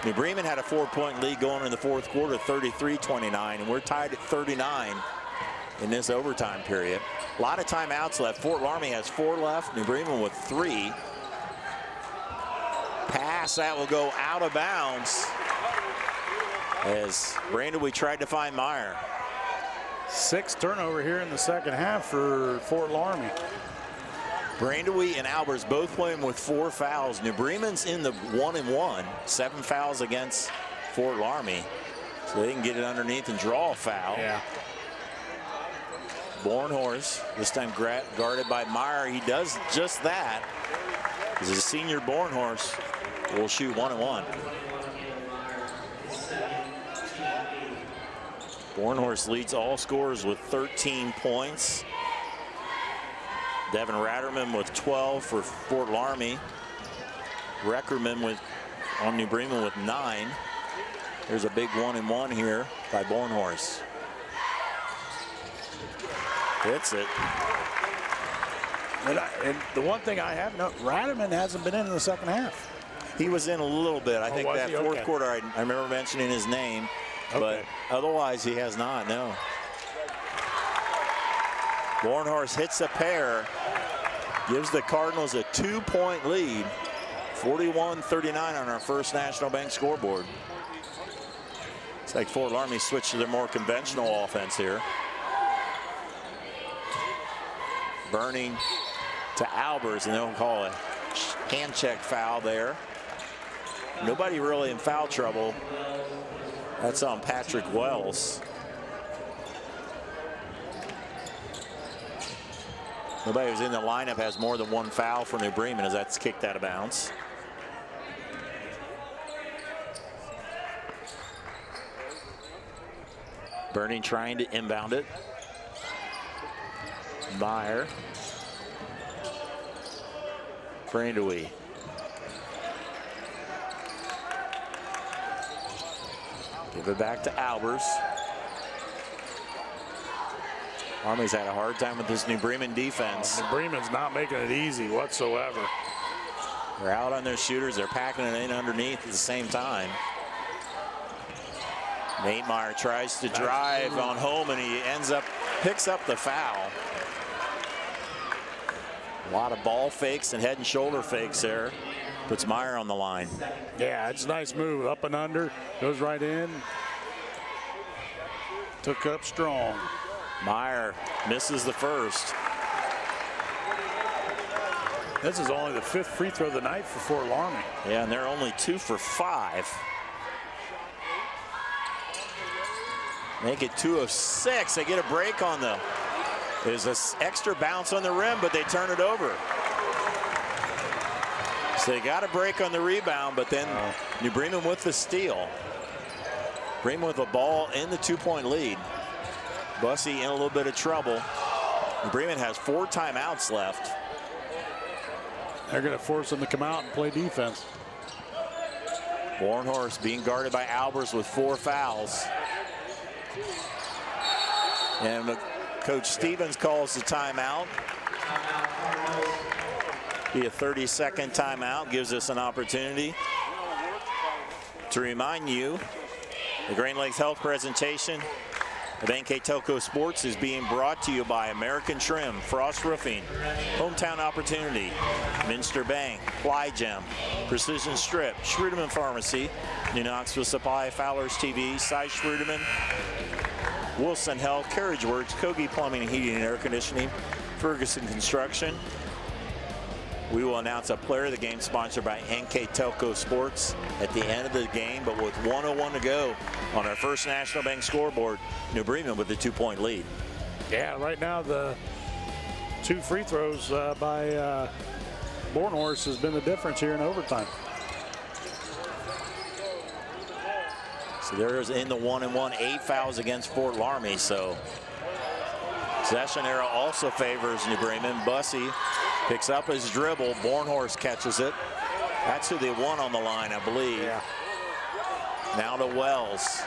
New Bremen had a 4-point lead going in the fourth quarter, 33-29, and we're tied at 39 in this overtime period. A lot of timeouts left. Fort Loramie has 4 left. New Bremen with 3. Pass that will go out of bounds as Brandaway tried to find Meyer. 6 turnover here in the second half for Fort Loramie. Brandaway and Albers both playing with 4 fouls. New Bremen's in the 1-1, 7 fouls against Fort Loramie. So they can get it underneath and draw a foul. Yeah. Bornhorst, this time guarded by Meyer. He does just that. As a senior Bornhorst will shoot 1-1. Bornhorst leads all scorers with 13 points. Devin Ratterman with 12 for Fort Loramie. Reckerman on New Bremen with 9. There's a big 1-and-1 here by Bornhorst. Hits it. And the one thing I have noticed, Ratterman hasn't been in the second half. He was in a little bit. I think that fourth quarter, I remember mentioning his name, but otherwise he has not, no. Bornhorst hits a pair, gives the Cardinals a 2-point lead, 41-39 on our first National Bank scoreboard. It's like Fort Loramie switched to their more conventional offense here. Burning to Albers, and they'll call a hand check foul there. Nobody really in foul trouble. That's on Patrick Wells. Nobody who's in the lineup has more than one foul for New Bremen as that's kicked out of bounds. Burning trying to inbound it. Meyer. Brandewy. Give it back to Albers. Army's had a hard time with this New Bremen defense. New Bremen's not making it easy whatsoever. They're out on their shooters. They're packing it in underneath at the same time. Nate Meyer tries to drive on home, and he picks up the foul. A lot of ball fakes and head and shoulder fakes there. Puts Meyer on the line. Yeah, it's a nice move. Up and under. Goes right in. Took up strong. Meyer misses the first. This is only the 5th free throw of the night for Fort Loramie. Yeah, and they're only 2 for 5. Make it 2 of 6. They get a break on the. There's an extra bounce on the rim, but they turn it over. So they got a break on the rebound, but then New Bremen with the steal. Bremen with a ball in the 2-point lead. Bussey in a little bit of trouble. New Bremen has 4 timeouts left. They're going to force them to come out and play defense. Bornhorst being guarded by Albers with 4 fouls. And Coach Stevens calls the timeout. Be a 30-second timeout, gives us an opportunity to remind you the Grand Lakes Health presentation of NKTelco Sports is being brought to you by American Trim, Frost Roofing, Hometown Opportunity, Minster Bank, Ply Gem, Precision Strip, Schrudeman Pharmacy, New Knoxville Supply, Fowler's TV, Cy Schrudeman, Wilson Health, Carriage Works, Kogi Plumbing and Heating and Air Conditioning, Ferguson Construction. We will announce a player of the game sponsored by NKTelco Sports at the end of the game, but with 1:01 to go on our first National Bank scoreboard, New Bremen with the 2-point lead. Yeah, right now the 2 free throws by Bornhorst has been the difference here in overtime. So there's in the 1-and-1, 8 fouls against Fort Loramie. So possession arrow also favors New Bremen. Bussey picks up his dribble. Bornhorst catches it. That's who they won on the line, I believe. Yeah. Now to Wells.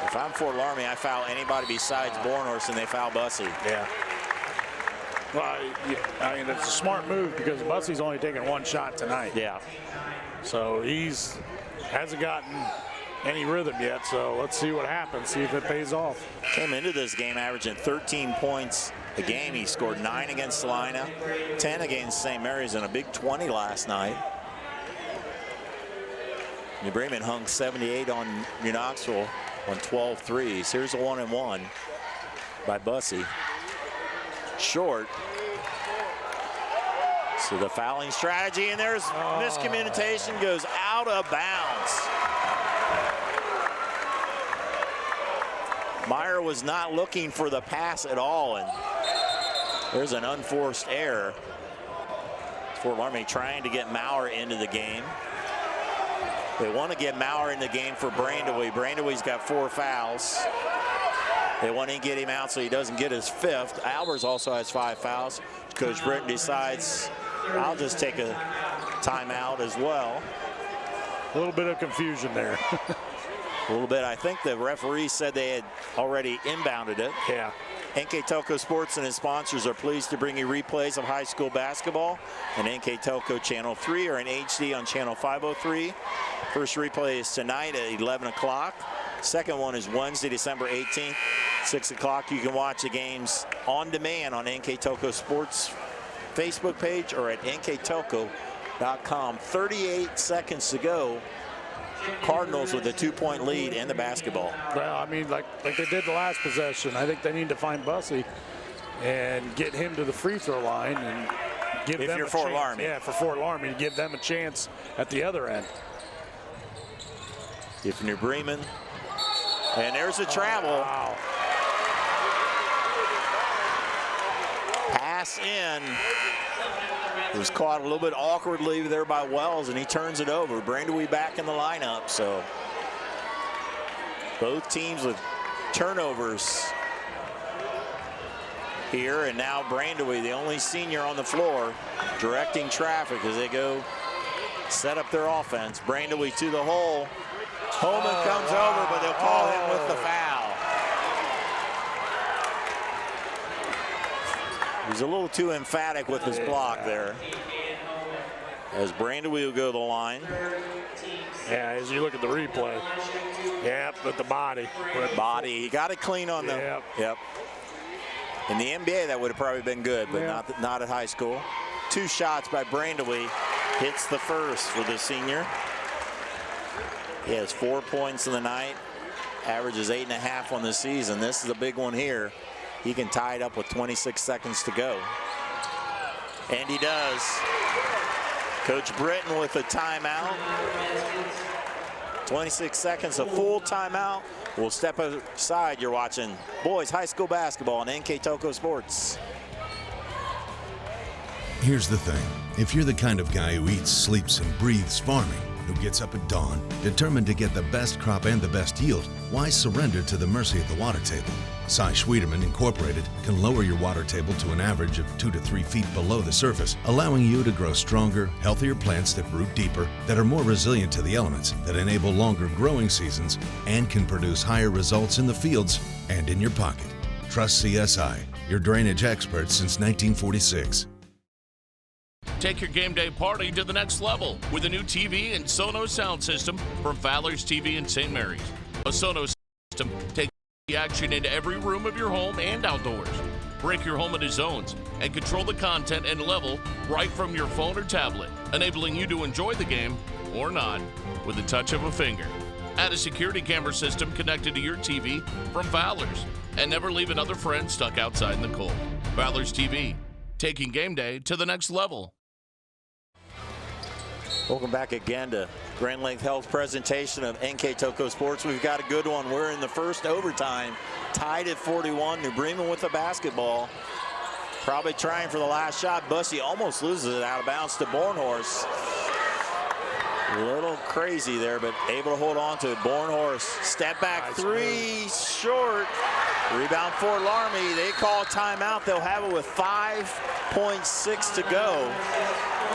If I'm Fort Loramie, I foul anybody besides Bornhorst, and they foul Bussey. Yeah. Well, I mean, it's a smart move because Bussey's only taken 1 shot tonight. Yeah. So hasn't gotten any rhythm yet, so let's see what happens, see if it pays off. Came into this game averaging 13 points a game. He scored 9 against Salina, 10 against St. Mary's, and a big 20 last night. New Bremen hung 78 on New Knoxville on 12 threes. Here's a 1-and-1 by Bussey. Short. So the fouling strategy, and there's miscommunication, goes out of bounds. Meyer was not looking for the pass at all, and there's an unforced error. Fort Loramie trying to get Maurer into the game. They want to get Maurer in the game for Brandewee. Brandewee's got 4 fouls. They want to get him out so he doesn't get his 5th. Albers also has 5 fouls. Coach Britton decides, I'll just take a timeout as well. A little bit of confusion there. A little bit. I think the referee said they had already inbounded it. Yeah. NKTelco Sports and its sponsors are pleased to bring you replays of high school basketball on NKTelco Channel 3 or in HD on Channel 503. First replay is tonight at 11 o'clock. Second one is Wednesday, December 18th, 6 o'clock. You can watch the games on demand on NKTelco Sports Facebook page or at nktelco.com. 38 seconds to go. Cardinals with a 2-point lead in the basketball. Well, I mean, like they did the last possession, I think they need to find Bussey and get him to the free throw line and give them a chance. If you're Fort Loramie. Yeah, for Fort Loramie, give them a chance at the other end. If New Bremen, and there's a travel. Wow. Pass in. It was caught a little bit awkwardly there by Wells, and he turns it over. Brandewee back in the lineup, so both teams with turnovers here, and now Brandewee, the only senior on the floor, directing traffic as they go set up their offense. Brandewee to the hole. Holman comes over, but they'll call him with the foul. He's a little too emphatic with his block there. As Brandewee will go to the line. Yeah, as you look at the replay. Yep, with the body. He got it clean on the. Yep. In the NBA, that would have probably been good, but not at high school. 2 shots by Brandewee. Hits the first for the senior. He has 4 points in the night. Averages 8.5 on the season. This is a big one here. He can tie it up with 26 seconds to go. And he does. Coach Britton with a timeout. 26 seconds, a full timeout. We'll step aside. You're watching boys high school basketball on NKTelco Sports. Here's the thing. If you're the kind of guy who eats, sleeps, and breathes farming, who gets up at dawn, determined to get the best crop and the best yield, why surrender to the mercy of the water table? Cy Schwiederman Incorporated can lower your water table to an average of 2 to 3 feet below the surface, allowing you to grow stronger, healthier plants that root deeper, that are more resilient to the elements, that enable longer growing seasons, and can produce higher results in the fields and in your pocket. Trust CSI, your drainage experts since 1946. Take your game day party to the next level with a new TV and Sonos sound system from Fowler's TV in St. Mary's. A Sonos system takes the action into every room of your home and outdoors. Break your home into zones and control the content and level right from your phone or tablet, enabling you to enjoy the game or not with the touch of a finger. Add a security camera system connected to your TV from Fowler's, and never leave another friend stuck outside in the cold. Fowler's TV, taking game day to the next level. Welcome back again to Grand Lake Health's presentation of NKTelco Sports. We've got a good one. We're in the first overtime, tied at 41. New Bremen with the basketball. Probably trying for the last shot. Bussey almost loses it out of bounds to Bornhorst. A little crazy there, but able to hold on to it. Bornhorst, step back three, short. Rebound Fort Loramie. They call timeout. They'll have it with 5.6 to go.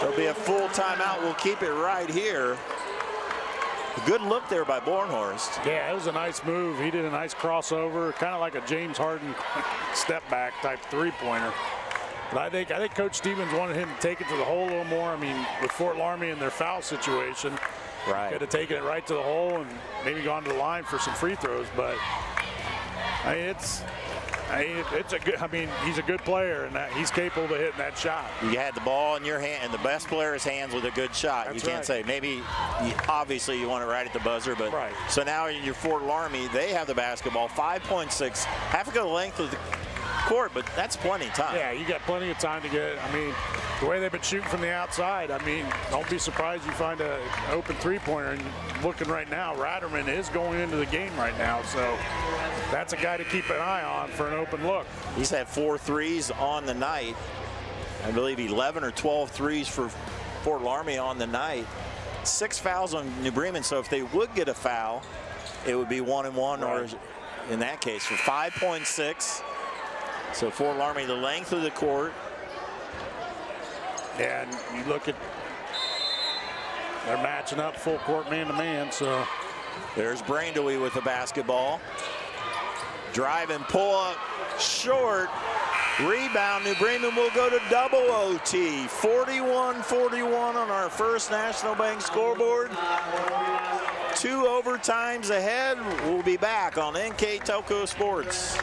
There'll be a full timeout. We'll keep it right here. A good look there by Bornhorst. Yeah, it was a nice move. He did a nice crossover, kind of like a James Harden step back type 3-pointer. But I think Coach Stevens wanted him to take it to the hole a little more. I mean, with Fort Loramie in their foul situation, could have taken it right to the hole and maybe gone to the line for some free throws. But I mean, it's a good. I mean, he's a good player, and he's capable of hitting that shot. You had the ball in your hand, and the best player's hands with a good shot. That's you can't say maybe. Obviously, you want it right at the buzzer, but so now in your Fort Loramie, they have the basketball. 5.6, half a good length of the court, but that's plenty of time. Yeah, you got plenty of time to get. I mean, the way they've been shooting from the outside, I mean, don't be surprised you find an open 3-pointer. And looking right now, Ratterman is going into the game right now, so that's a guy to keep an eye on for an open look. He's had 4 threes on the night. I believe 11 or 12 threes for Fort Loramie on the night. 6 fouls on New Bremen, so if they would get a foul, it would be 1-and-1, or in that case for 5.6. So Fort Loramie, the length of the court. And you look at, they're matching up full court man-to-man, so. There's Brandewie with the basketball. Drive and pull up short. Rebound, New Bremen will go to double OT. 41-41 on our first National Bank scoreboard. 2 overtimes ahead. We'll be back on NKTelco Sports.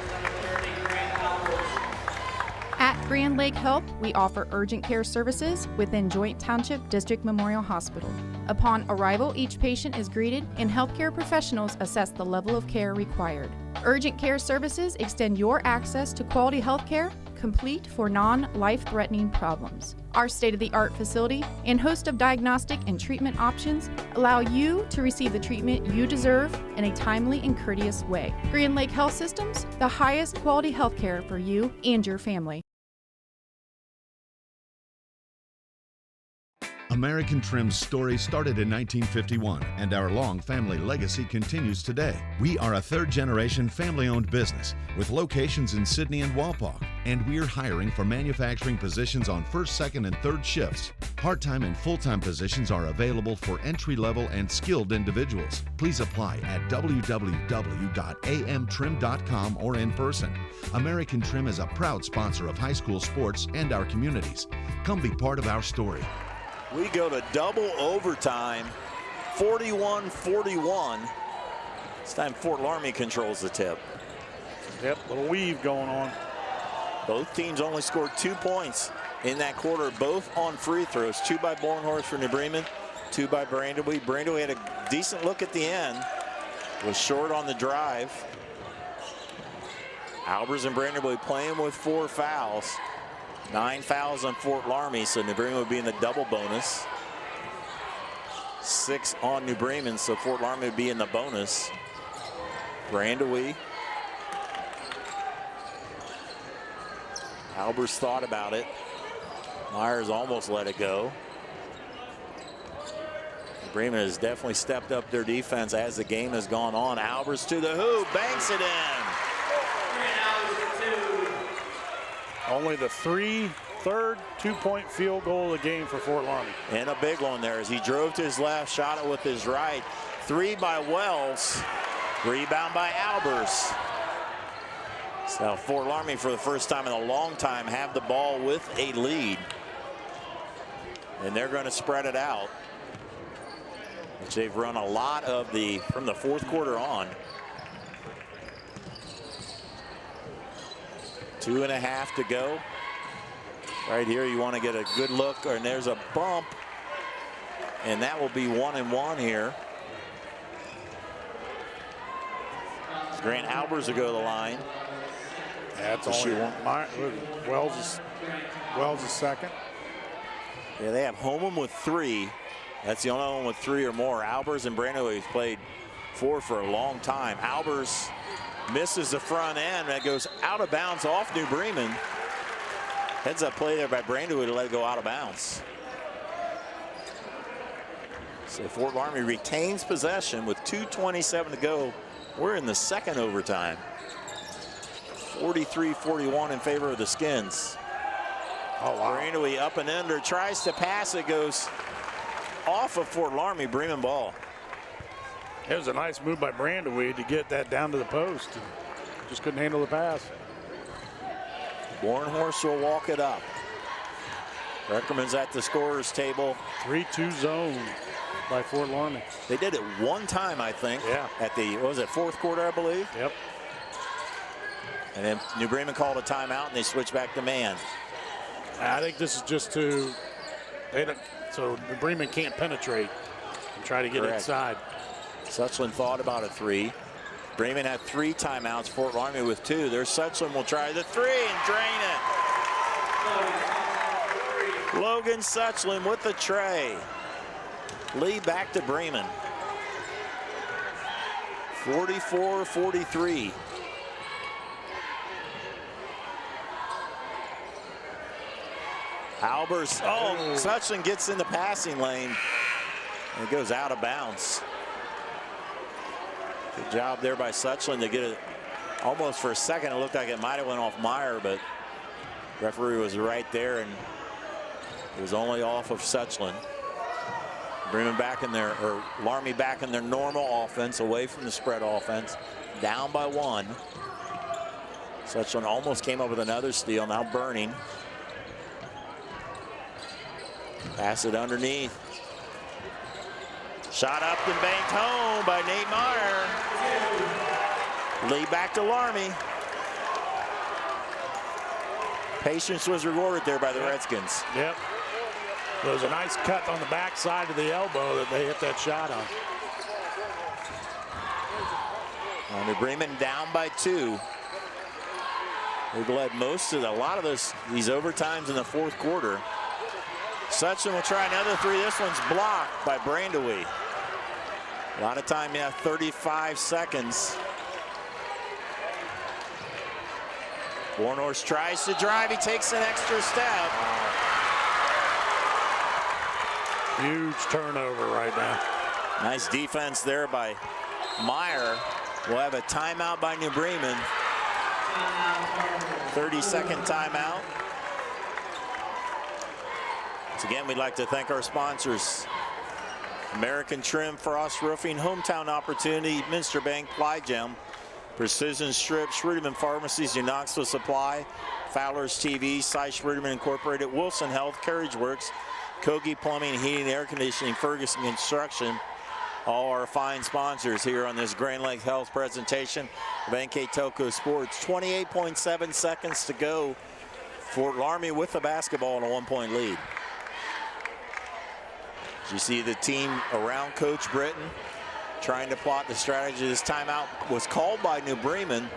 At Grand Lake Health, we offer urgent care services within Joint Township District Memorial Hospital. Upon arrival, each patient is greeted and healthcare professionals assess the level of care required. Urgent care services extend your access to quality health care, complete for non-life-threatening problems. Our state-of-the-art facility and host of diagnostic and treatment options allow you to receive the treatment you deserve in a timely and courteous way. Grand Lake Health Systems, the highest quality health care for you and your family. American Trim's story started in 1951, and our long family legacy continues today. We are a third-generation family-owned business with locations in Sydney and Walpock, and we're hiring for manufacturing positions on first, second, and third shifts. Part-time and full-time positions are available for entry-level and skilled individuals. Please apply at www.amtrim.com or in person. American Trim is a proud sponsor of high school sports and our communities. Come be part of our story. We go to double overtime, 41-41. This time Fort Loramie controls the tip. Yep, little weave going on. Both teams only scored 2 points in that quarter, both on free throws. 2 by Bornhorst for New Bremen, 2 by Brandewie. Brandewie had a decent look at the end, was short on the drive. Albers and Brandewie playing with 4 fouls. 9 fouls on Fort Loramie, so New Bremen would be in the double bonus. 6 on New Bremen, so Fort Loramie would be in the bonus. Brandewie. Albers thought about it. Myers almost let it go. New Bremen has definitely stepped up their defense as the game has gone on. Albers to the hoop, banks it in. Only the third 2-point field goal of the game for Fort Loramie. And a big one there as he drove to his left, shot it with his right. 3 by Wells, rebound by Albers. So Fort Loramie, for the first time in a long time, have the ball with a lead. And they're going to spread it out, which they've run a lot of from the fourth quarter on. 2.5 to go. Right here, you want to get a good look, and there's a bump, and that will be 1-and-1 here. Grant Albers will go to the line. That's only Wells is second. Yeah, they have Holman with 3. That's the only one with 3 or more. Albers and Brandewie have played 4 for a long time. Albers misses the front end. That goes out of bounds off New Bremen. Heads up play there by Brandewie to let it go out of bounds. So Fort Loramie retains possession with 2:27 to go. We're in the second overtime. 43-41 in favor of the Skins. Oh, wow. Brandewie up and under, tries to pass. It goes off of Fort Loramie. Bremen ball. It was a nice move by Brandewie to get that down to the post. Just couldn't handle the pass. Bornhorst will walk it up. Reckerman's at the scorer's table. 3-2 zone by Fort Loramie. They did it one time, I think. Yeah. At the, what was it, fourth quarter, I believe? Yep. And then New Bremen called a timeout, and they switched back to man. I think this is just so New Bremen can't penetrate and try to get inside. Suchlin thought about a 3. Bremen had 3 timeouts. Fort Loramie with 2. There's Suchlin will try the 3 and drain it. Logan Suchlin with the tray. Lead back to Bremen. 44-43. Albers, Suchlin gets in the passing lane. And it goes out of bounds. Good job there by Suchlin to get it. Almost for a second, it looked like it might have went off Meyer, but referee was right there, and it was only off of Suchlin. Bremen back in their, or Loramie back in their normal offense, away from the spread offense, down by 1. Suchlin almost came up with another steal, now burning. Pass it underneath. Shot up and banked home by Nate Meyer. Lead back to Loramie. Patience was rewarded there by the Redskins. Yep. There was a nice cut on the backside of the elbow that they hit that shot on. New Bremen down by 2. They've led most of a lot of these overtimes in the fourth quarter. Suchlin will try another 3. This one's blocked by Brandewie. A lot of time, 35 seconds. Bornhorst tries to drive. He takes an extra step. Huge turnover right now. Nice defense there by Meyer. We'll have a timeout by New Bremen. 30-second timeout. Once again, we'd like to thank our sponsors. American Trim, Frost Roofing, Hometown Opportunity, Minster Bank, Ply Gem, Precision Strip, Schruderman Pharmacies, New Knoxville Supply, Fowler's TV, Cy Schruderman Incorporated, Wilson Health, Carriage Works, Kogi Plumbing, Heating, Air Conditioning, Ferguson Construction. All our fine sponsors here on this Grand Lake Health presentation of NKTelco Sports. 28.7 seconds to go. Fort Loramie with the basketball and a 1-point lead. As you see the team around Coach Britton trying to plot the strategy. This timeout was called by New Bremen.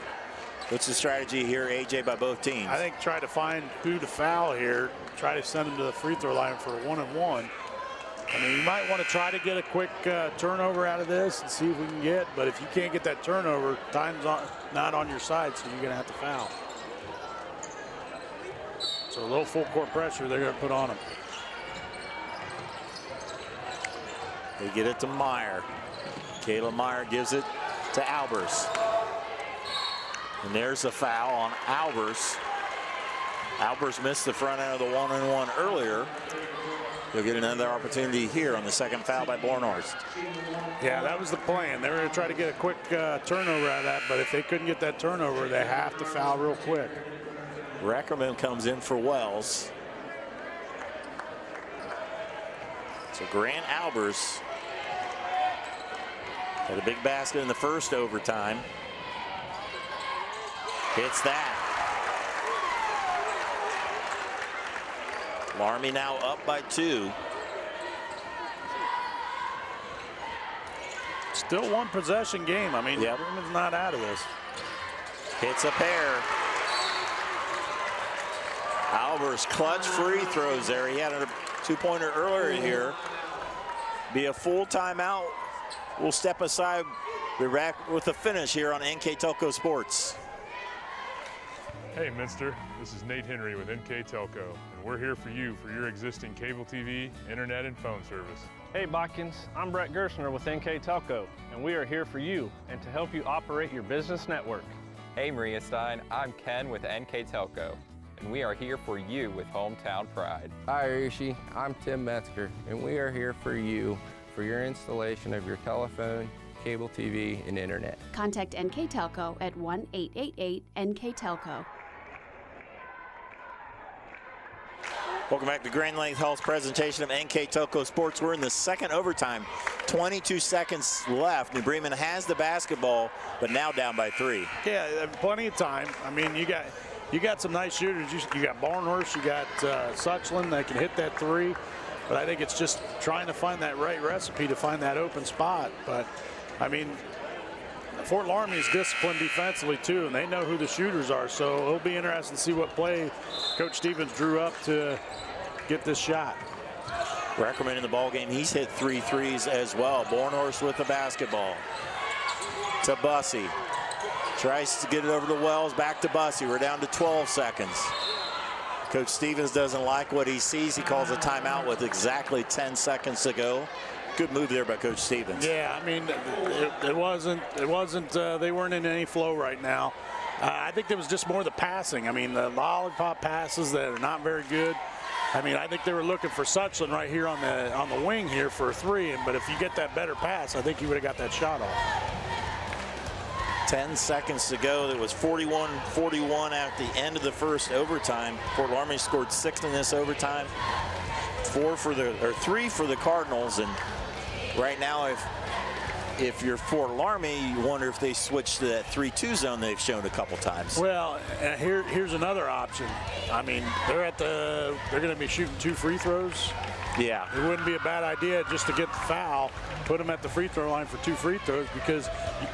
What's the strategy here, AJ, by both teams? I think try to find who to foul here. Try to send them to the free throw line for a 1-and-1. I mean, you might want to try to get a quick turnover out of this and see if we can get, but if you can't get that turnover, time's not on your side, so you're going to have to foul. So a little full court pressure they're going to put on them. They get it to Meyer. Kayla Meyer gives it to Albers. And there's a foul on Albers. Albers missed the front end of the 1-and-1 earlier. He'll get another opportunity here on the second foul by Bornhorst. Yeah, that was the plan. They were going to try to get a quick turnover out of that, but if they couldn't get that turnover, they have to foul real quick. Reckerman comes in for Wells. So Grant Albers had a big basket in the first overtime. Hits that. Loramie now up by 2. Still one possession game. I mean, Bremen's not out of this. Hits a pair. Albers clutch free throws there. He had a 2-pointer earlier here. Be a full timeout. We'll step aside. We're back with the finish here on NKTelco Sports. Hey Minster, this is Nate Henry with NKTelco, and we're here for you for your existing cable TV, internet, and phone service. Hey Botkins, I'm Brett Gerstner with NKTelco, and we are here for you and to help you operate your business network. Hey Maria Stein, I'm Ken with NKTelco, and we are here for you with Hometown Pride. Hi Rishi, I'm Tim Metzger, and we are here for you for your installation of your telephone, cable TV, and internet. Contact NKTelco at 1-888-NKTelco. Welcome back to Grand Lake Health's presentation of NKTelco Sports. We're in the second overtime. 22 seconds left. New Bremen has the basketball, but now down by 3. Yeah, plenty of time. I mean, you got some nice shooters. You got Barnhurst, you got Suchlin that can hit that 3. But I think it's just trying to find that right recipe to find that open spot. But, I mean, Fort Loramie is disciplined defensively, too, and they know who the shooters are. So it'll be interesting to see what play Coach Stevens drew up to get this shot. Reckerman in the ballgame. He's hit 3 threes as well. Bornhorst with the basketball. To Bussey. Tries to get it over to Wells. Back to Bussey. We're down to 12 seconds. Coach Stevens doesn't like what he sees. He calls a timeout with exactly 10 seconds to go. Good move there by Coach Stevens. Yeah, I mean, it wasn't. They weren't in any flow right now. I think there was just more the passing. I mean, the lollipop passes that are not very good. I mean, I think they were looking for Suchland right here on the wing here for a three. But if you get that better pass, I think you would have got that shot off. 10 seconds to go. It was 41-41 at the end of the first overtime. Fort Loramie scored 6 in this overtime. 3 for the Cardinals, and right now, if you're Fort Loramie, you wonder if they switch to that 3-2 zone they've shown a couple times. Well, here's another option. I mean, they're going to be shooting 2 free throws. Yeah. It wouldn't be a bad idea just to get the foul, put them at the free throw line for 2 free throws because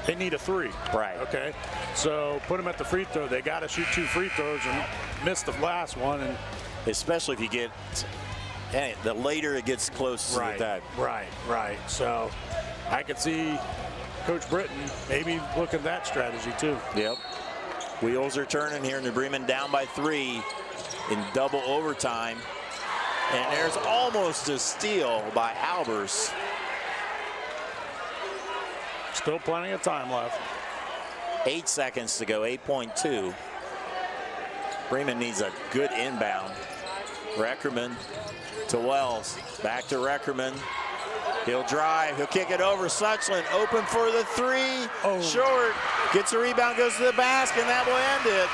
they need a 3. Right. Okay. So put them at the free throw. They got to shoot 2 free throws and miss the last one. And especially if you get, the later it gets close to that. Right. So I could see Coach Britton maybe look at that strategy too. Yep. Wheels are turning here. New Bremen down by 3 in double overtime. And there's almost a steal by Albers. Still plenty of time left. 8 seconds to go, 8.2. Bremen needs a good inbound. Reckerman to Wells. Back to Reckerman. He'll drive. He'll kick it over. Suchland open for the 3. Oh. Short. Gets a rebound, goes to the basket, and that will end it.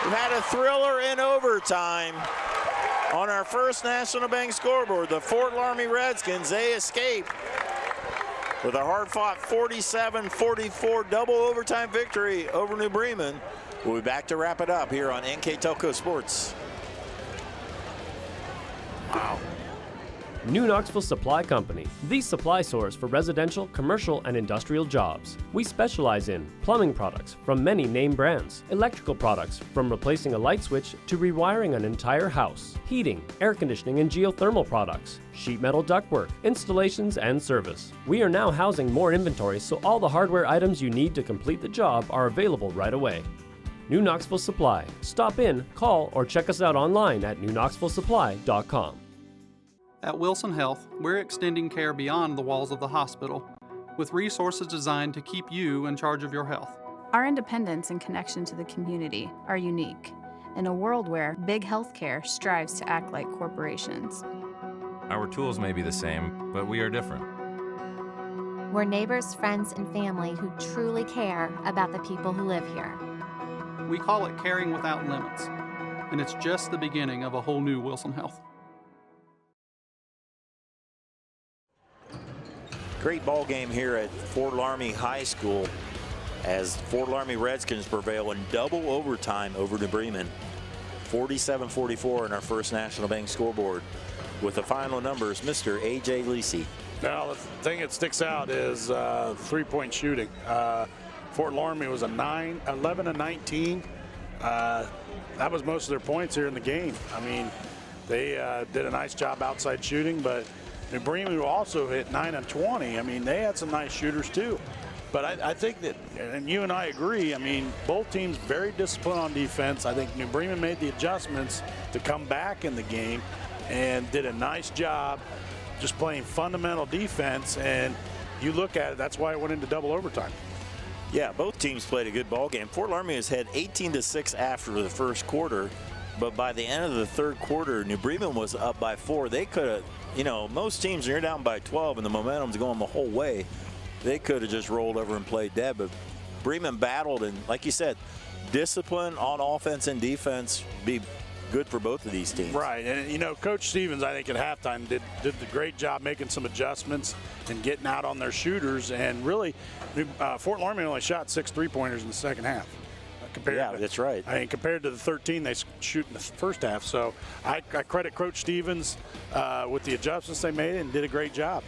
We've had a thriller in overtime. On our first National Bank scoreboard, the Fort Loramie Redskins, they escape with a hard-fought 47-44 double overtime victory over New Bremen. We'll be back to wrap it up here on NKTelco Sports. Wow. New Knoxville Supply Company, the supply source for residential, commercial, and industrial jobs. We specialize in plumbing products from many name brands, electrical products from replacing a light switch to rewiring an entire house, heating, air conditioning, and geothermal products, sheet metal ductwork, installations, and service. We are now housing more inventory, so all the hardware items you need to complete the job are available right away. New Knoxville Supply. Stop in, call, or check us out online at newknoxvillesupply.com. At Wilson Health, we're extending care beyond the walls of the hospital, with resources designed to keep you in charge of your health. Our independence and connection to the community are unique in a world where big healthcare strives to act like corporations. Our tools may be the same, but we are different. We're neighbors, friends, and family who truly care about the people who live here. We call it caring without limits, and it's just the beginning of a whole new Wilson Health. Great ball game here at Fort Loramie High School as Fort Loramie Redskins prevail in double overtime over New Bremen. 47-44 in our first National Bank scoreboard. With the final numbers, Mr. A.J. Lisi. Now, the thing that sticks out is three-point shooting. Fort Loramie was 11-19. That was most of their points here in the game. I mean, they did a nice job outside shooting, but New Bremen also hit 9-20. I mean, they had some nice shooters too. But I think that, and you and I agree, I mean, both teams very disciplined on defense. I think New Bremen made the adjustments to come back in the game and did a nice job just playing fundamental defense. And you look at it, that's why it went into double overtime. Yeah, both teams played a good ball game. Fort Loramie has had 18-6 after the first quarter, but by the end of the third quarter, New Bremen was up by 4. They could have, you know, most teams, you're down by 12 and the momentum's going the whole way. They could have just rolled over and played dead, but Bremen battled, and like you said, discipline on offense and defense be good for both of these teams. Right, and you know, Coach Stevens, I think at halftime did a great job making some adjustments and getting out on their shooters, and really, Fort Loramie only shot 6 3-pointers in the second half. That's right. I mean, compared to the 13 they shoot in the first half. So I credit Coach Stevens with the adjustments they made and did a great job.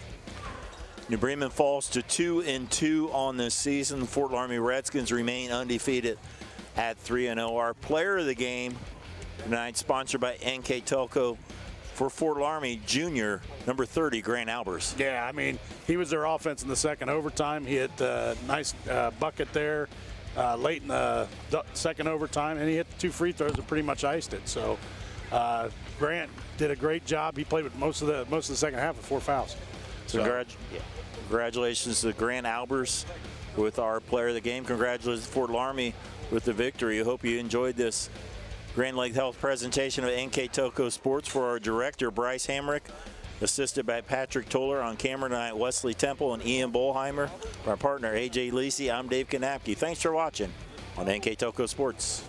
New Bremen falls to 2-2 on this season. Fort Loramie Redskins remain undefeated at 3-0. Our player of the game tonight, sponsored by NKTelco, for Fort Loramie, junior, number 30, Grant Albers. Yeah, I mean, he was their offense in the second overtime. He hit a nice bucket there. late in the second overtime, and he hit the 2 free throws and pretty much iced it. So Grant did a great job. He played with most of the second half with 4 fouls. So Congratulations to Grant Albers with our player of the game. Congratulations to Fort Loramie with the victory. I hope you enjoyed this Grand Lake Health presentation of NKTelco Sports. For our director, Bryce Hamrick, assisted by Patrick Toller, on camera tonight, Wesley Temple and Ian Bolheimer. For our partner, AJ Lisi, I'm Dave Kanapke. Thanks for watching on NKTelco Sports.